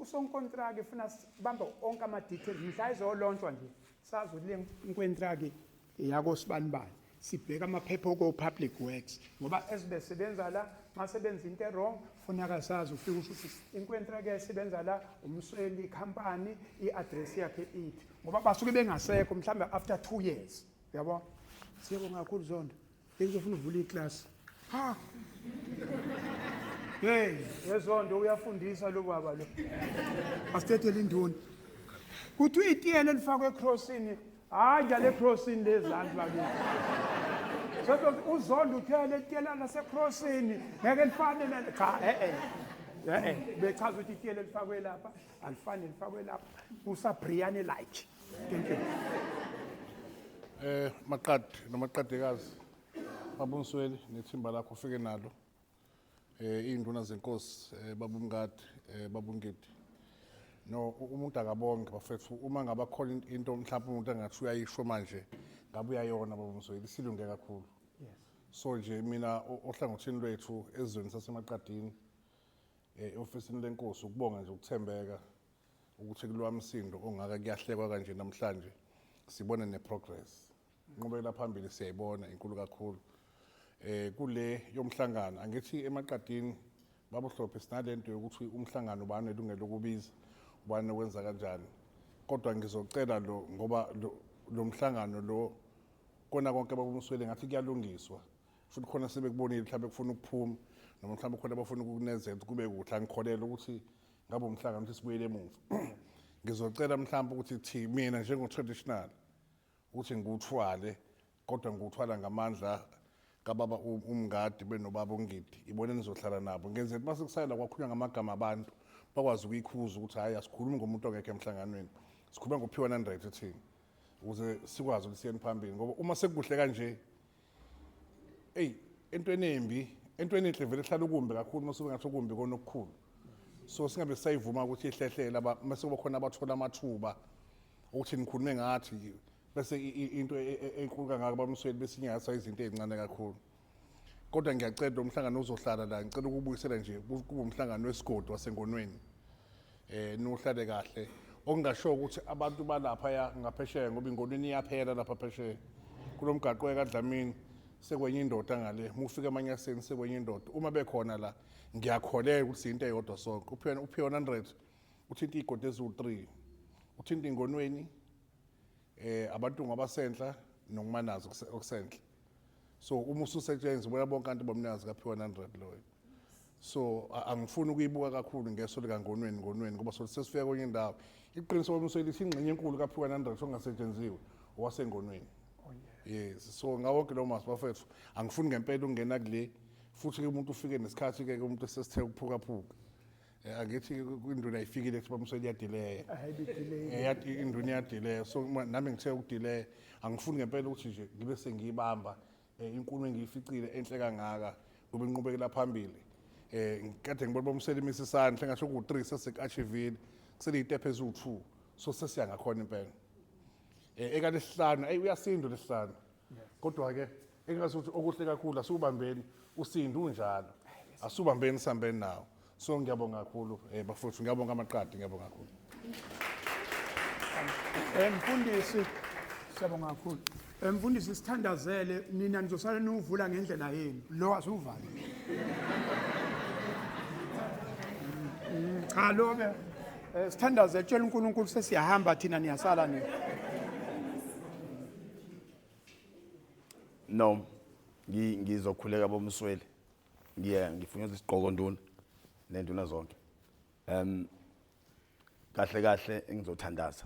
usonkontraki funa sibambe onke ama-details mhla izolontshwa nje sazi ukuthi le nkwentraki yakosibanibani sibheka amaphepha oko-public works ngoba ezibesebenza la uma sebenza into erong funeka sazi ufike usho ukuthi inkwentraki yayisebenza la umsweli ikhampani i-address yakhe ithi ngoba basuke bengasekho mhlawumbe after 2 years uyabona siyabonga kakhulu Zondo engizofuna uvula iklasi ha hey yezondo uyafundisa lo baba lo asithethele induni kuthi uyitiyele lifakwe ecrossini hayi njalo ecrossini lezansi bakithi so uZondo uthele itiyela lasecrossini ngeke lifane cha bechaza ukuthi itiyele lifakwe lapha alifane lifakwe lapha usabriyane like thank you. Maqadi nomaqadikazi babonsweli nethimba lakho ufike nalo iy'nduna zenkosi babumngadi babungidi no umuntu akabonge bafethu uma ngaba khona into mhlawumbe umuntu angathi uyayisho manje ngabe uyayona babonsweli silunge kakhulu so nje mina ohlangothini lwethu ezweni sasemaqadini ofisini lenkosi ukubonga nje ukuthembeka ukuthi kulwamsindo ongaka kuyahlekwa kanje namhlanje sibone neprogress inqubekela phambili siyayibona inkulu kakhulu kule yomhlangano angithi emaqadini babuhlophe sinalento yokuthi umhlangano ubani elungelo lokubiza ubani wenza kanjani kodwa ngizocela lo ngoba lo mhlangano lo kona konke babumswele ngathi kuyalungiswa futhi khona sebekubonile mhlawumbe kufuna ukuphuma noma mhlawumbe khona bafuna ukunezela kube kuhle angikholele ukuthi ngabe umhlangano ukuthi sibuyele emuva ngizocela mhlawumbe ukuthi mina njengo-traditional ukuthi ngiwuthwale kodwa ngiwuthwala ngamandla kababa umngadi benobaba ungidi ibone nizohlala nabo ngenzela ukuthi masekusayela kwakhulunywa ngamagama abantu bakwazi ukuyikhuza ukuthi hhayi asikhulumi ngomuntu ongekho emhlanganweni sikhuluma ngophiwa 100 thina ukuze sikwazi ukuthi siyeni phambili ngoba uma sekukuhle kanje entweni embi entweni enhle vele ehlala ukumbi kakhulu mase ngathi ukumbi kona okukhulu so singabe sayivuma ukuthi ihlehlela mase kuba khona abathola amathuba ukuthi nikhulume ngathi bese into enkulu kangaka bamsweli bese ingathi izinto ezincane kakhulu kodwa ngiyacela umhlangano uzohlala la ngicela ukubuyisela nje kube umhlangano wesigodi wasengonweni nohlale kahle okungasho ukuthi abantu balapha ngaphesheya ngoba ingonweni iyaphela lapha phesheya kulomgaqo kaDlamini sekwenye indoda ngale mufika amanyaseni sekwenye indoda uma bekhona la ngiyakholela ukuthi into eyodwa sonke uphiwa 100 uthinta igodi eziwu3 uthinta ingonweni abantu ngabasentla nokumanaza okusenhle so uma ususetshenziswa bona bonke abantu bomnazi kaphiwa 100 loyo so angifuni ukuyibuka kakhulu ngeso likangonweni ngoba sesifika kwenye indawo iqiniso bomswelithi ingxenye enkulu kaphiwa 100 ongasetshenziswa owasengonweni yes so ngawonke lo masibafethu angifuni ngempela ukungena kule futhi ke umuntu ufike nesikhathi ke umuntu sesithe ukuphuka phuka angithi induna ifikile kuba umsweli yadelay induna yadelay so nami ngithe ukudelay angifuni ngempela ukuthi nje ngibe sengiyibamba inkulumo engiyificile enhle kangaka ngoba inqubekela phambili ngikade ngibona bomsweli imisisana hlengasho ku3 sesekaachivile kuseliyitempe eziwu2 so sesiya ngakhona impela eka lesihlanu uyasinda lesihlanu kodwa ke engazuthi okuhle kakhulu asubambeni usinda unjalo asubambeni sambeni nawo so ngiyabonga kakhulu bafowethu ngiyabonga amaqadi ngiyabonga kakhulu mfundisi siyabonga kakhulu mfundisi sithandazele nina nizosala nuvula ngendlela yenu lo asuvale cha lo ke sithandazele tshela uNkulunkulu sesiyahamba thina niyasala nini no ngizokhuleka bomsweli ngifunyeza isiqhoko nduna nenduna zonke kahle engizothandaza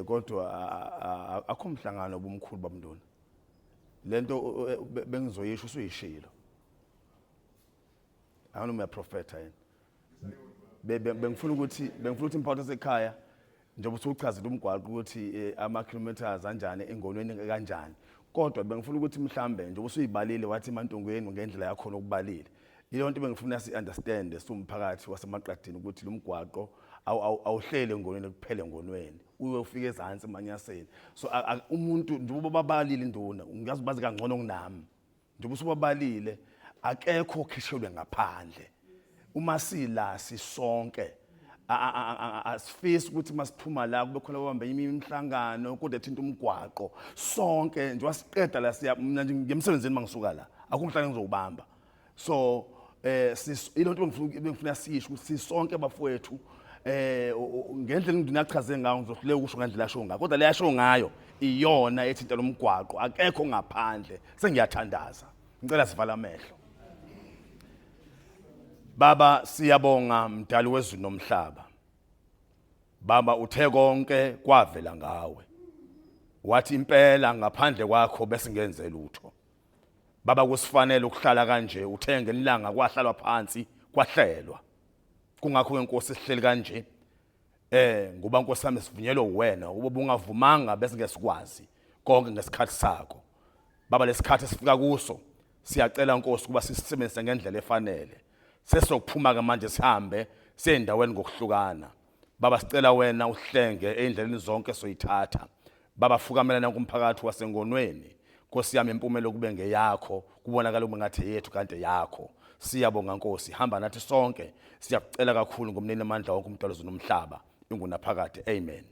kodwa akho mhlangano bomkhulu bamnduna lento bengizoyisho usuyishilo angani uyaprofeta yena bengifuna ukuthi imphawu esekhaya njengoba usuchazile umgwaqo ukuthi ama-kilometers anjani engonweni kanjani kodwa bengifuna ukuthi mhlambe njengoba usuyibalile wathi emantongweni ngendlela yakho nokubalile iyo nto bengifuna si-understand sumphakathi wasemaqadini ukuthi lo mgwaqo awuhlele engonweni kuphele engonweni uyofika ezantsi emanyaseni so umuntu njengoba babalile induna ngiyazi bazi kangcono kunami njengoba usubabalile akekho okhishelwe ngaphandle uma sila sisonke asifisi ukuthi masiphuma la kube khona babambe imihlangano kodwa ethinta umgwaqo sonke nje wasiqeda la siya mina ngemsebenzini mangisuka la akumhlanje ngizobamba so ilo nto bengifuna sisho ukuthi sonke bafowethu ngendlela nginachaze ngayo ngizohluleka ukusho ngendlela asho ngayo kodwa le yasho ngayo iyona ethinta lo mgwaqo akekho ngaphandle sengiyathandaza ngicela sivala amehlo. Baba siyabonga mdali wezulu nomhlaba. Baba uthe konke kwavela ngawe. Wathi impela ngaphandle kwakho bese ngenze lutho. Baba kusifanele ukuhlala kanje uthenge ilanga kwahlalwa phansi kwahlelwa. Kungakho inkosi sihleli kanje. Ngoba inkosi sami sivunyelwe uwena ube ungavumanga bese ngesikwazi konke ngesikhathi sakho. Baba lesikhathi sifika kuso siyacela inkosi kuba sisebenzise ngendlela efanele. Sesokuphuma ke manje sihambe sendaweni ngokuhlukana. Baba sicela wena uhlenge endleleni zonke soyithatha. Baba fukamelana kumphakathi wasengonweni. Nkosi yami impumelo kube ngeyakho kubonakala ube ngathi yethu kanti yakho. Siyabonga Nkosi hamba nathi sonke siyakucela kakhulu ngomnene amandla wonke umdalo nomhlaba ingunaphakade amen.